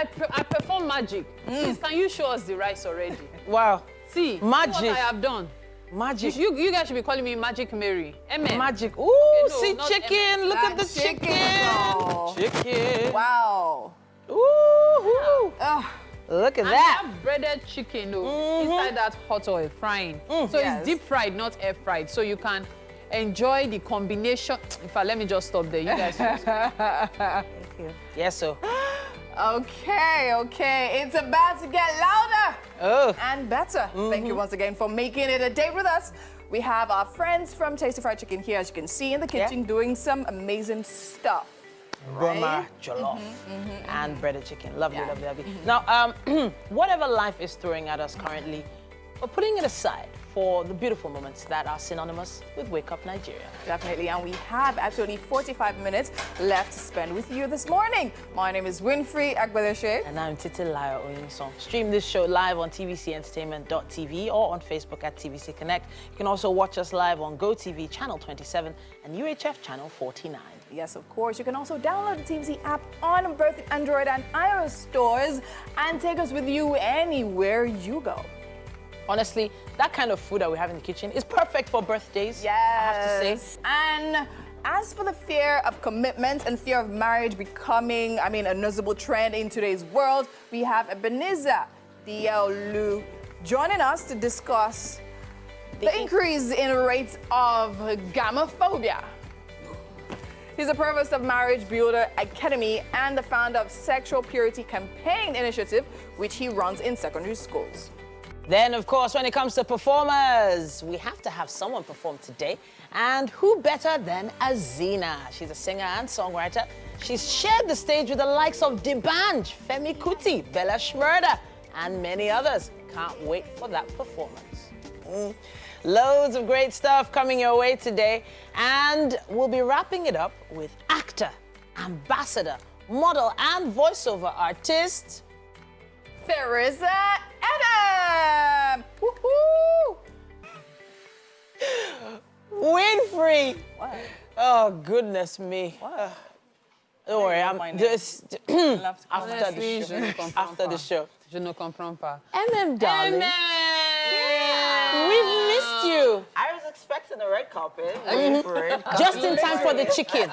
perform magic. Please, can you show us the rice already? Wow. See, magic. What I have done. Magic. You guys should be calling me Magic Mary. Amen. Magic. Ooh, Okay, no, see not chicken. Look at the chicken. Chicken. Wow. Ooh. Look at And that. I have breaded chicken inside that hot oil frying. So Yes. it's deep fried, not air fried. So you can enjoy the combination. In fact, let me just stop there. You guys. Thank you. Yes, so. Okay. It's about to get louder and better. Thank you once again for making it a date with us. We have our friends from Tasty Fried Chicken here, as you can see in the kitchen, doing some amazing stuff. Burma jollof and breaded chicken. Lovely, lovely, lovely. Now, whatever life is throwing at us currently, we're putting it aside for the beautiful moments that are synonymous with Wake Up Nigeria. Definitely, and we have absolutely 45 minutes left to spend with you this morning. My name is Winfrey Agbadeshe. And I'm Titilayo Oyinson. Stream this show live on tvcentertainment.tv or on Facebook at TVC Connect. You can also watch us live on GoTV Channel 27 and UHF Channel 49. Yes, of course. You can also download the TVC app on both the Android and iOS stores and take us with you anywhere you go. Honestly, that kind of food that we have in the kitchen is perfect for birthdays, Yes. I have to say. And as for the fear of commitment and fear of marriage becoming, a noticeable trend in today's world, we have Ebenezer Diaolu joining us to discuss the increase in rates of gamophobia. He's the provost of Marriage Builder Academy and the founder of Sexual Purity Campaign Initiative, which he runs in secondary schools. Then, of course, when it comes to performers, we have to have someone perform today. And who better than Azina? She's a singer and songwriter. She's shared the stage with the likes of D'banj, Femi Kuti, Bella Shmurda, and many others. Can't wait for that performance. Loads of great stuff coming your way today. And we'll be wrapping it up with actor, ambassador, model, and voiceover artist, Theresa Adam! Woohoo! Winfrey. What? Oh, goodness me. What? Don't worry, I'm just after the show. After the show. Je ne comprends pas. Darling. We've missed you. I was expecting a red carpet. Just in time for the chicken.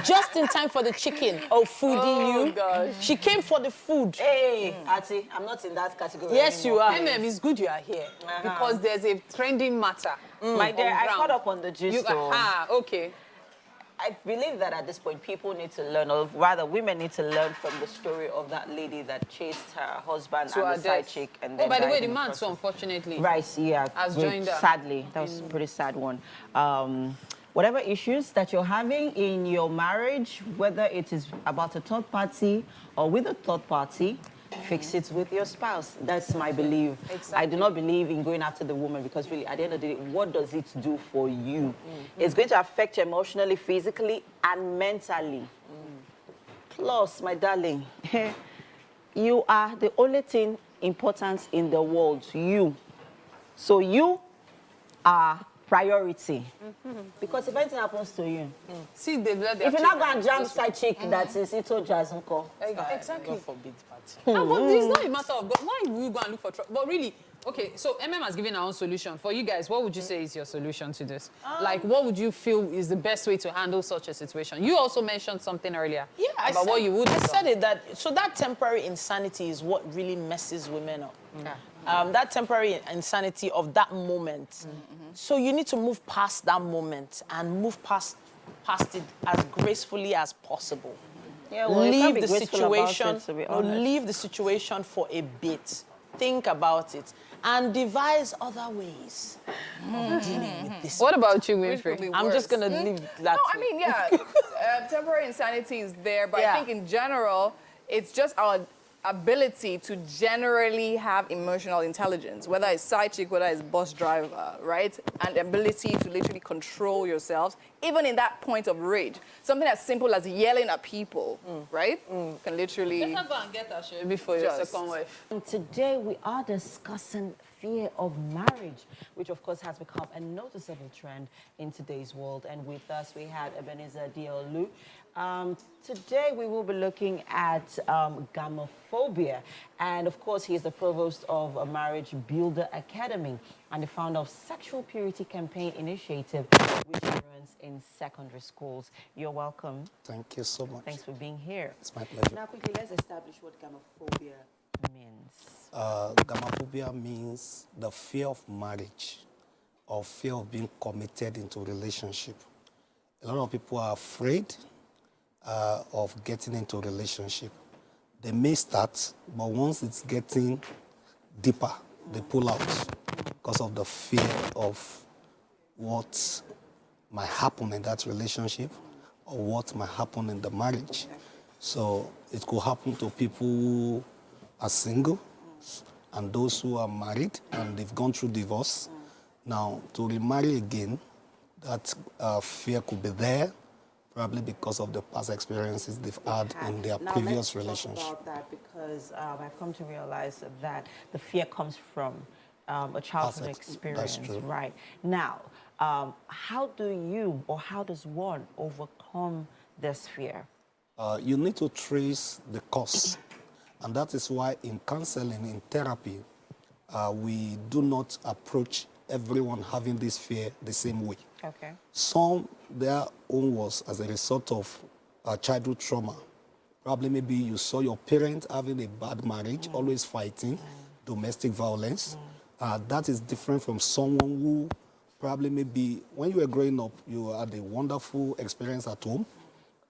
Just in time for the chicken. Oh, foodie, you. Gosh. She came for the food. Hey, Ati, I'm not in that category. Yes, anymore. you are. It's good you are here because there's a trending matter. My dear, I caught up on the gist. Okay. I believe that at this point, people need to learn, or rather, women need to learn from the story of that lady that chased her husband and the side chick. And then by the way, died the man too, unfortunately. Right, yeah. Has joined her. Sadly, that was a pretty sad one. Whatever issues that you're having in your marriage, whether it is about a third party or with a third party, fix it with your spouse. That's my belief. Exactly. I do not believe in going after the woman because really, at the end of the day, what does it do for you? It's going to affect you emotionally, physically, and mentally. Plus, my darling, you are the only thing important in the world, you. So you are priority. Because if anything happens to you, See, if you're not going to jam side chick that is Ito Jazunko. Exactly. God forbid, party. But it's not a matter of God. Why will you go and look for trouble? But really, okay, so has given her own solution. For you guys, what would you say is your solution to this? Like, what would you feel is the best way to handle such a situation? You also mentioned something earlier about what you would do. I said it, that temporary insanity is what really messes women up. That temporary insanity of that moment. So you need to move past that moment and move past it as gracefully as possible. Yeah, well, you can't leave be the graceful about situation. it, to be honest. Leave the situation for a bit. Think about it and devise other ways of dealing with this. What about you, Winfrey? I'm just gonna leave that. No, I mean, temporary insanity is there, but I think in general, it's just our ability to generally have emotional intelligence, whether it's side chick, whether it's bus driver, right? And ability to literally control yourselves, even in that point of rage. Something as simple as yelling at people, right? Can literally... Better go and get a share before your second wife. Today, we are discussing fear of marriage, which of course has become a noticeable trend in today's world. And with us, we had Ebenezer Diolu. Today, we will be looking at gamophobia. And of course, he is the provost of a Marriage Builder Academy and the founder of Sexual Purity Campaign Initiative, which runs in secondary schools. You're welcome. Thank you so much. Thanks for being here. It's my pleasure. Now, quickly, let's establish what gamophobia means. Gamophobia means the fear of marriage or fear of being committed into a relationship. A lot of people are afraid of getting into a relationship. They may start, but once it's getting deeper, they pull out because of the fear of what might happen in that relationship or what might happen in the marriage. So it could happen to people who are single and those who are married and they've gone through divorce. Now, to remarry again, that fear could be there, probably because of the past experiences they've had in their previous relationship. Talk about that because I've come to realize that the fear comes from a childhood experience. That's true. Right. Now, how do you or how does one overcome this fear? You need to trace the cause. And that is why in counseling, in therapy, we do not approach everyone having this fear the same way. Okay. Some, their own was as a result of childhood trauma. Probably maybe you saw your parents having a bad marriage, always fighting, domestic violence. That is different from someone who probably maybe when you were growing up, you had a wonderful experience at home.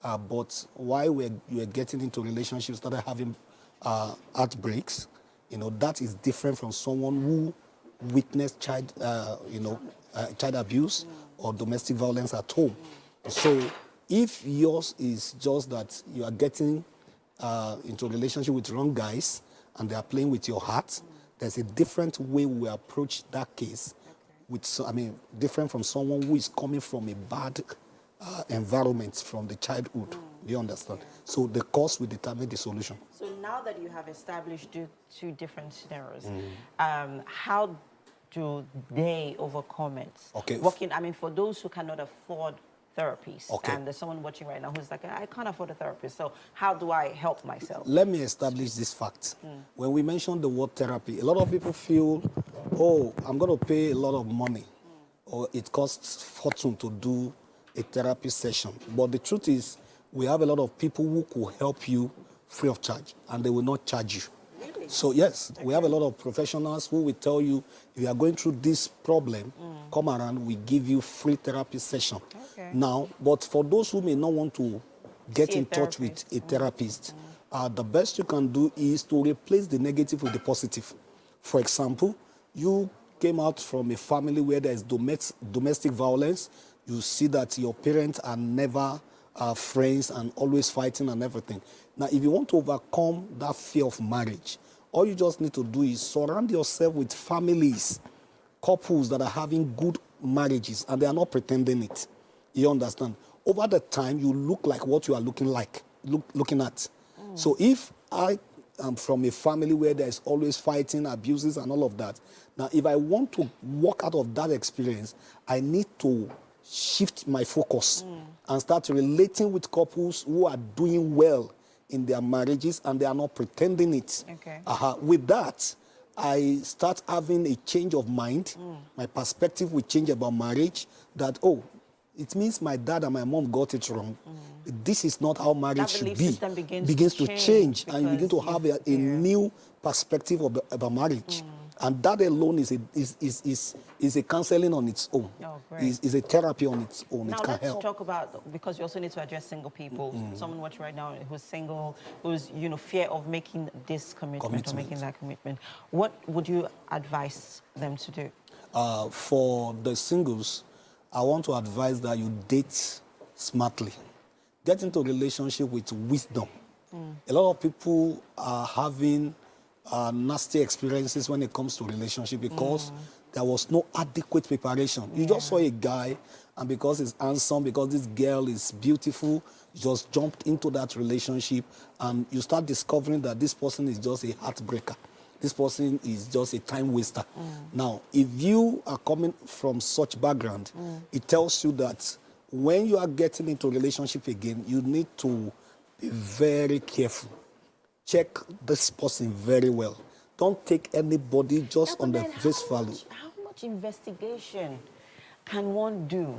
But while you were getting into relationships, started having heartbreaks, that is different from someone who witnessed child abuse or domestic violence at home. So if yours is just that you are getting into a relationship with wrong guys and they are playing with your heart, there's a different way we approach that case. Different from someone who is coming from a bad environment from the childhood. Do you understand? So the cause will determine the solution. So now that you have established two different scenarios, how do they overcome it? Okay. For those who cannot afford therapies. Okay. And there's someone watching right now who's like, I can't afford a therapist, so how do I help myself? Let me establish this fact. When we mention the word therapy, a lot of people feel, oh, I'm going to pay a lot of money, or it costs fortune to do a therapy session. But the truth is, we have a lot of people who could help you free of charge, and they will not charge you. Really? So yes, we have a lot of professionals who will tell you, if you are going through this problem, come around, we give you free therapy session. Okay. Now, but for those who may not want to get in touch with a therapist, the best you can do is to replace the negative with the positive. For example, you came out from a family where there is domestic violence. You see that your parents are never friends and always fighting and everything. Now, if you want to overcome that fear of marriage, all you just need to do is surround yourself with families, couples that are having good marriages, and they are not pretending it. You understand? Over the time, you look like what you are looking at. So if I am from a family where there is always fighting, abuses, and all of that, now if I want to walk out of that experience, I need to shift my focus and start relating with couples who are doing well in their marriages and they are not pretending it. Okay. With that, I start having a change of mind. My perspective will change about marriage, that, oh, it means my dad and my mom got it wrong. This is not how marriage should be. Begins to change, and you begin to have a new perspective about marriage. And that alone is a counseling on its own. Oh, great. Is a therapy on its own. Now it can let's help. talk about, because we also need to address single people. Someone watching right now who's single, who's, fear of making this commitment or making that commitment. What would you advise them to do? For the singles, I want to advise that you date smartly. Get into a relationship with wisdom. A lot of people are having nasty experiences when it comes to relationship because there was no adequate preparation. You just saw a guy, and because he's handsome, because this girl is beautiful, you just jumped into that relationship, and you start discovering that this person is just a heartbreaker. This person is just a time waster. Now, if you are coming from such background, it tells you that when you are getting into a relationship again, you need to be very careful. Check this person very well. Don't take anybody just on the face value. How much investigation can one do?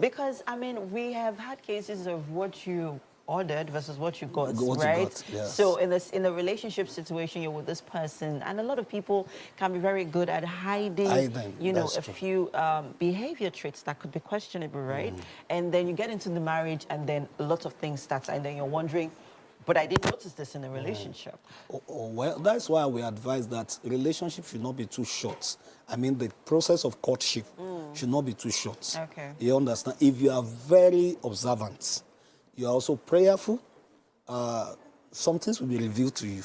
Because, we have had cases of what you ordered versus what you got, right? Yes. So in a relationship situation, you're with this person, and a lot of people can be very good at hiding a few behavior traits that could be questionable, right? And then you get into the marriage, and then a lot of things start, and then you're wondering, but I didn't notice this in a relationship. Well, that's why we advise that relationship should not be too short. The process of courtship should not be too short. Okay. You understand? If you are very observant, you are also prayerful, some things will be revealed to you.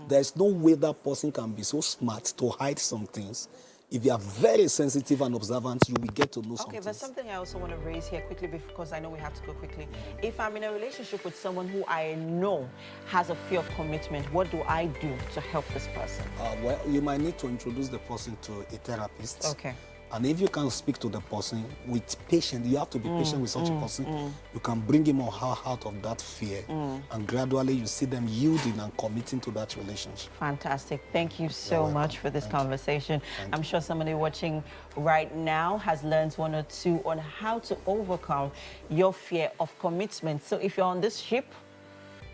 There's no way that person can be so smart to hide some things. If you are very sensitive and observant, you will get to know something. Okay, but something I also want to raise here quickly, because I know we have to go quickly. If I'm in a relationship with someone who I know has a fear of commitment, what do I do to help this person? Well, you might need to introduce the person to a therapist. Okay. And if you can speak to the person with patience, you have to be patient with such a person. You can bring him or her out of that fear, and gradually you see them yielding and committing to that relationship. Fantastic. Thank you so much for this conversation. I'm sure somebody watching right now has learned one or two on how to overcome your fear of commitment. So if you're on this ship,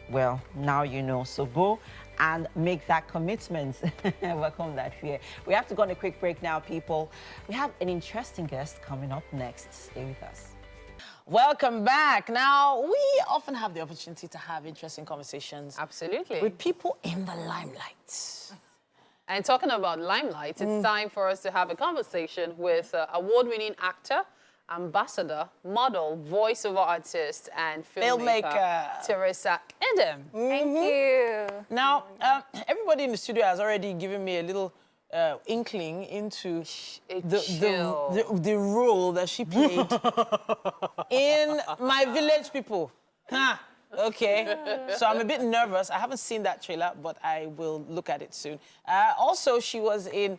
well, now you know. So go and make that commitment and overcome that fear. We have to go on a quick break now, people. We have an interesting guest coming up next. Stay with us. Welcome back. Now, we often have the opportunity to have interesting conversations. Absolutely. With people in the limelight. And talking about limelight, it's time for us to have a conversation with award-winning actor, ambassador, model, voiceover artist, and filmmaker Teresa Edem. Thank you. Now, everybody in the studio has already given me a little inkling into the role that she played in My Village People. Okay, so I'm a bit nervous. I haven't seen that trailer, but I will look at it soon. Also, she was in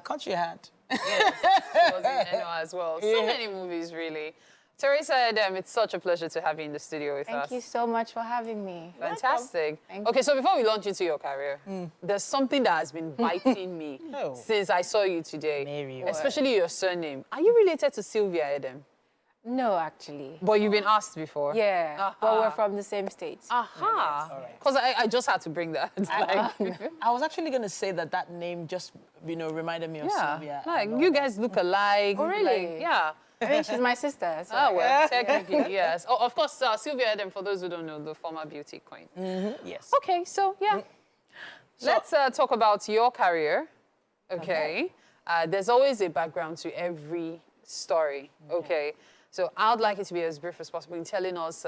Country Hat. Yes, she was in NO as well. So many movies, really. Teresa Edem, it's such a pleasure to have you in the studio with us. Thank you so much for having me. Fantastic. Thank Okay, so before we launch into your career, there's something that has been biting me since I saw you today. Mary. Especially your surname. Are you related to Sylvia Edem? No, actually. But you've been asked before? Yeah, but we're from the same states. Aha. Because I just had to bring that. I was actually going to say that name just, reminded me of Sylvia. Like, you guys look alike. Oh, really? Like, yeah. I think she's my sister. So. Oh, well, technically, yes. Oh, of course, Sylvia Edem, for those who don't know, the former beauty queen. Yes. Okay, so, yeah. Let's talk about your career. Okay. There's always a background to every story. Okay. So I'd like it to be as brief as possible in telling us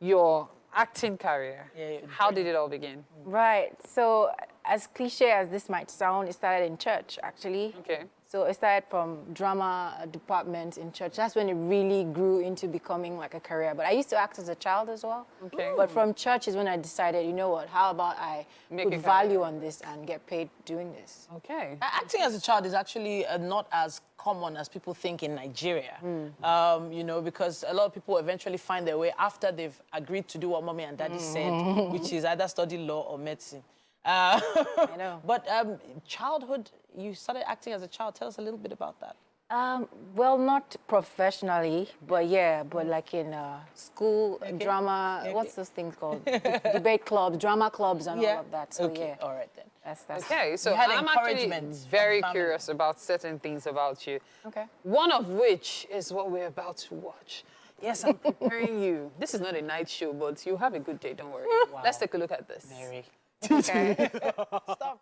your acting career. How did it all begin? Right. So as cliche as this might sound, it started in church, actually. Okay. So it started from drama department in church. That's when it really grew into becoming like a career. But I used to act as a child as well. Okay. But from church is when I decided, you know what, how about I put value on this and get paid doing this. Okay. Acting as a child is actually not as common as people think in Nigeria. Because a lot of people eventually find their way after they've agreed to do what mommy and daddy said, which is either study law or medicine. I know. But childhood, you started acting as a child. Tell us a little bit about that. Well, not professionally, but yeah, but like in school, drama, what's those things called? Debate clubs, drama clubs and all of that. So yeah. All right then. That's okay, so you had I'm actually encouragement very curious about certain things about you. Okay. One of which is what we're about to watch. Yes, I'm preparing you. This is not a night show, but you have a good day, don't worry. Wow. Let's take a look at this. Mary. Okay. Stop.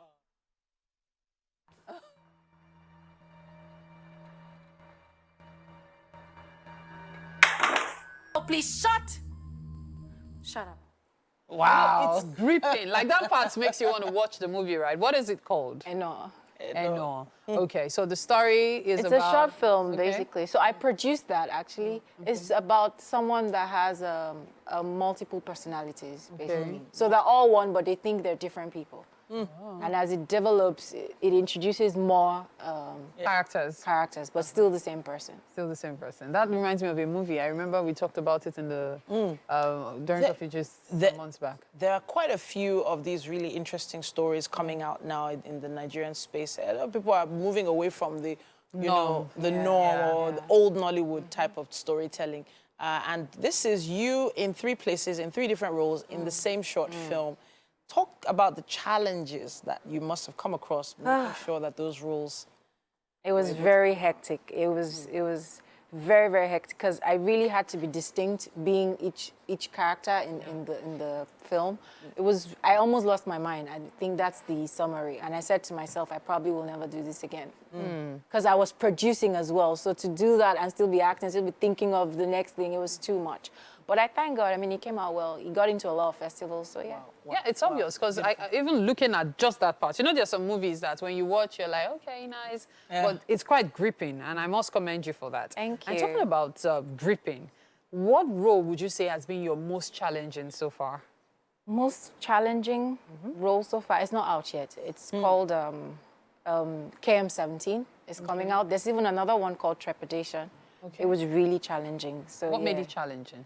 Oh, please shut up. Wow. It's gripping. Like that part makes you want to watch the movie, right? What is it called? Eno. Okay, so the story is It's a short film, basically. So I produced that, actually. It's about someone that has multiple personalities, basically. So they're all one, but they think they're different people. And as it develops, it introduces more characters, but still the same person. Still the same person. That reminds me of a movie. I remember we talked about it in the during Coffee just some months back. There are quite a few of these really interesting stories coming out now in the Nigerian space. A lot of people are moving away from the norm or the old Nollywood type of storytelling. And this is you in 3 places, in 3 different roles, in the same short film. Talk about the challenges that you must have come across, making sure that those roles... It was very hectic. It was very, very hectic because I really had to be distinct, being each character in the film. I almost lost my mind. I think that's the summary. And I said to myself, I probably will never do this again. Because I was producing as well. So to do that and still be acting, still be thinking of the next thing, it was too much. But I thank God. I mean, he came out well. He got into a lot of festivals, so yeah. Yeah, it's obvious because even looking at just that part, there's some movies that when you watch, you're like, okay, nice. But it's quite gripping, and I must commend you for that. Thank you. And talking about gripping, what role would you say has been your most challenging so far? Most challenging role so far? It's not out yet. It's called KM17. It's coming out. There's even another one called Trepidation. Okay. It was really challenging. So what made it challenging?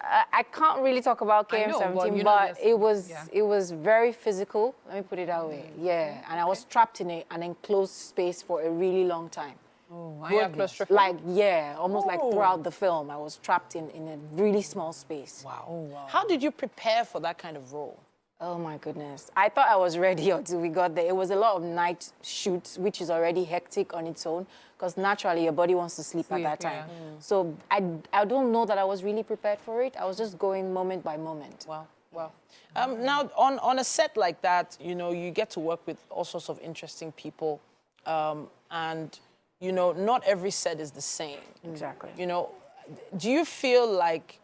I can't really talk about KM17, but it was very physical. Let me put it that way. Yeah, and I was trapped in an enclosed space for a really long time. Oh, claustrophobic? Like, almost like throughout the film, I was trapped in a really small space. Wow. Oh, wow. How did you prepare for that kind of role? Oh my goodness. I thought I was ready until we got there. It was a lot of night shoots, which is already hectic on its own, because naturally your body wants to sleep at that time. So I don't know that I was really prepared for it. I was just going moment by moment. Wow. Wow. Now, on a set like that, you get to work with all sorts of interesting people. And, not every set is the same. Exactly. Do you feel like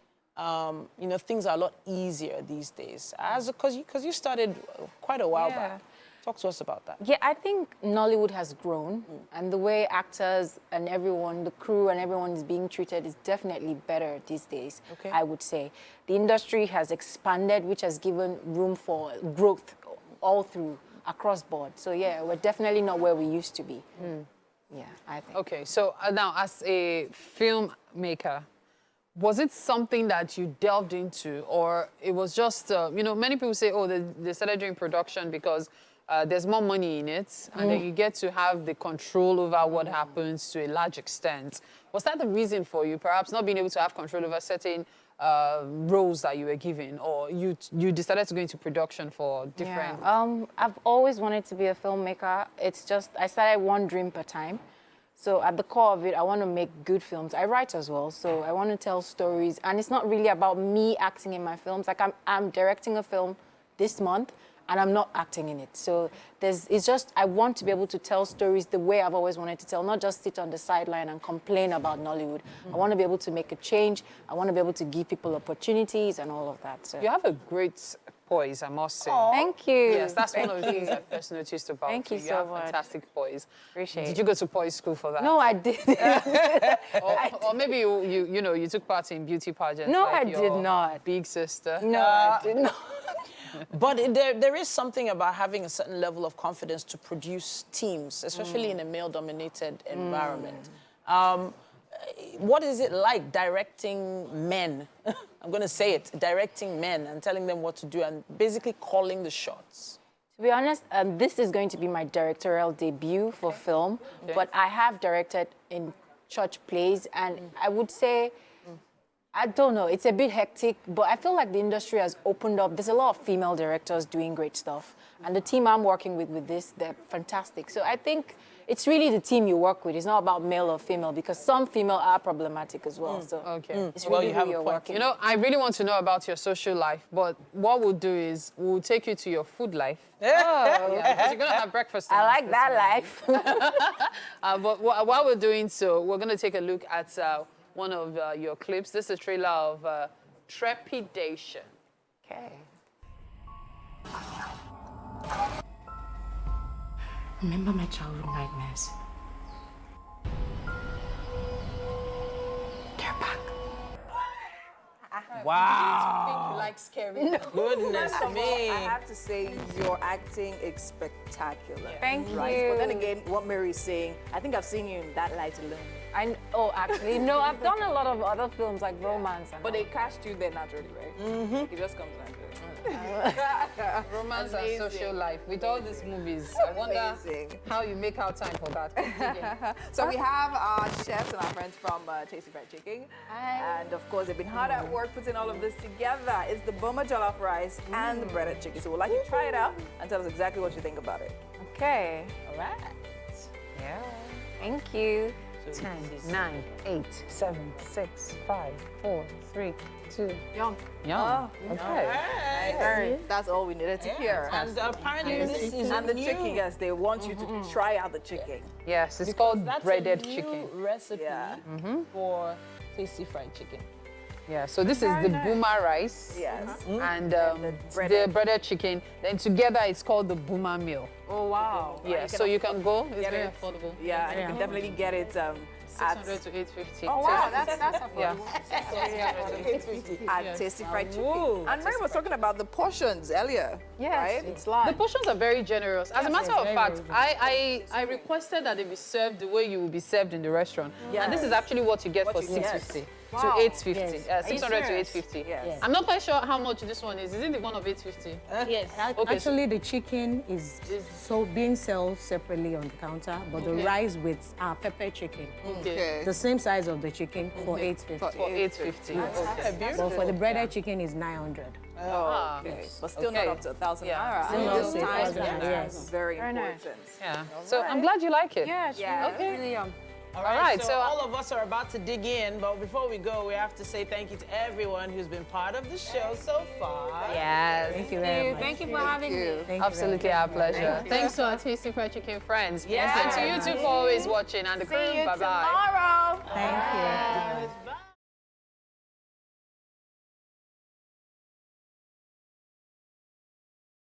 things are a lot easier these days, because you started quite a while back. Talk to us about that. Yeah, I think Nollywood has grown, and the way actors and everyone, the crew and everyone is being treated is definitely better these days, I would say. The industry has expanded, which has given room for growth all through, across board. So yeah, we're definitely not where we used to be. Yeah, I think. Okay, so now as a filmmaker, Was it something that you delved into, or it was just, you know, many people say, oh, they started doing production because there's more money in it, and then you get to have the control over what happens to a large extent. Was that the reason for you, perhaps not being able to have control over certain roles that you were given, or you decided to go into production for different... I've always wanted to be a filmmaker. It's just, I started one dream per time. So at the core of it, I want to make good films. I write as well, so I want to tell stories. And it's not really about me acting in my films. Like I'm directing a film this month, and I'm not acting in it. So it's just, I want to be able to tell stories the way I've always wanted to tell, not just sit on the sideline and complain about Nollywood. I want to be able to make a change. I want to be able to give people opportunities and all of that. So. You have a great poise, I must say. Thank you. Yes, that's one of the things I first noticed about you. Thank you so have much. Fantastic poise. Appreciate it. Did you go to poise school for that? No, I didn't. or maybe you took part in beauty pageants. No, like I did not. Big sister. No, I did not. But there is something about having a certain level of confidence to produce teams, especially in a male-dominated environment. What is it like directing men? I'm going to say it, directing men and telling them what to do and basically calling the shots? To be honest, this is going to be my directorial debut for film, but I have directed in church plays, and I would say, I don't know, it's a bit hectic, but I feel like the industry has opened up. There's a lot of female directors doing great stuff, and the team I'm working with this, they're fantastic. So I think it's really the team you work with. It's not about male or female, because some female are problematic as well. So it's really who you're working. You know, I really want to know about your social life, but what we'll do is we'll take you to your food life. Yeah, because you're going to have breakfast. I like that life. But while we're doing so, we're going to take a look at one of your clips. This is a trailer of Trepidation. Okay. Remember my childhood nightmares? They're back. Wow. You like scary? Goodness me. I have to say, your acting is spectacular. Thank you. But then again, what Mary's saying, I think I've seen you in That Light Alone. Actually, no, I've done a lot of other films like romance. And but they cast you there naturally, right? It just comes naturally. Romance and social life. With all these movies, I wonder how you make out time for that. So we have our chefs and our friends from Tasty Fried Chicken. Hi. And of course, they've been hard at work putting all of this together. It's the Boma Jollof rice and the breaded chicken. So we'd like you to try it out and tell us exactly what you think about it. Okay. All right. Yeah. Thank you. 10, 9, 8, 7, 6, 5, 4, 3, 2. Yum. Yum. Okay. That's all we needed to hear. And apparently this is and the chicken, yes, they want you to try out the chicken. Yes, it's called breaded chicken. Recipe for Tasty Fried Chicken. Yeah, so this is the Boma rice. Yes. And the breaded chicken. Then together it's called the Boma meal. Oh, wow. Yeah, so you can go. It's very affordable. Yeah, and you can definitely get it at 600 to 850. Oh, wow, that's affordable. Yeah. At Tasty Fried Chicken. And Mary was talking about the portions earlier. Yes, right? it's large. The portions are very generous. As a matter of fact, I requested that they be served the way you will be served in the restaurant. Yes. And this is actually what you get for 650 to 850. 600 to 850. Yes. I'm not quite sure how much this one is. Is it the one of 850? Yes. Okay, Actually, the chicken is so being sold separately on the counter, but the rice with our pepper chicken. Okay. The same size of the chicken for 850. For 850. Okay. But for the breaded chicken is 900. Oh, okay. But still not up to 1,000 naira. Still And not those to times 1,000, is very important. Yeah. So I'm glad you like it. Yeah, it's really yum. All right, so all of us are about to dig in, but before we go, we have to say thank you to everyone who's been part of the show so far. Yes. Thank you very much. Thank you for having me. Absolutely our pleasure. Thanks to our Tasty Fried Chicken friends. Yes. And to you two for always watching. And the crew, See you bye-bye. tomorrow. Thank you.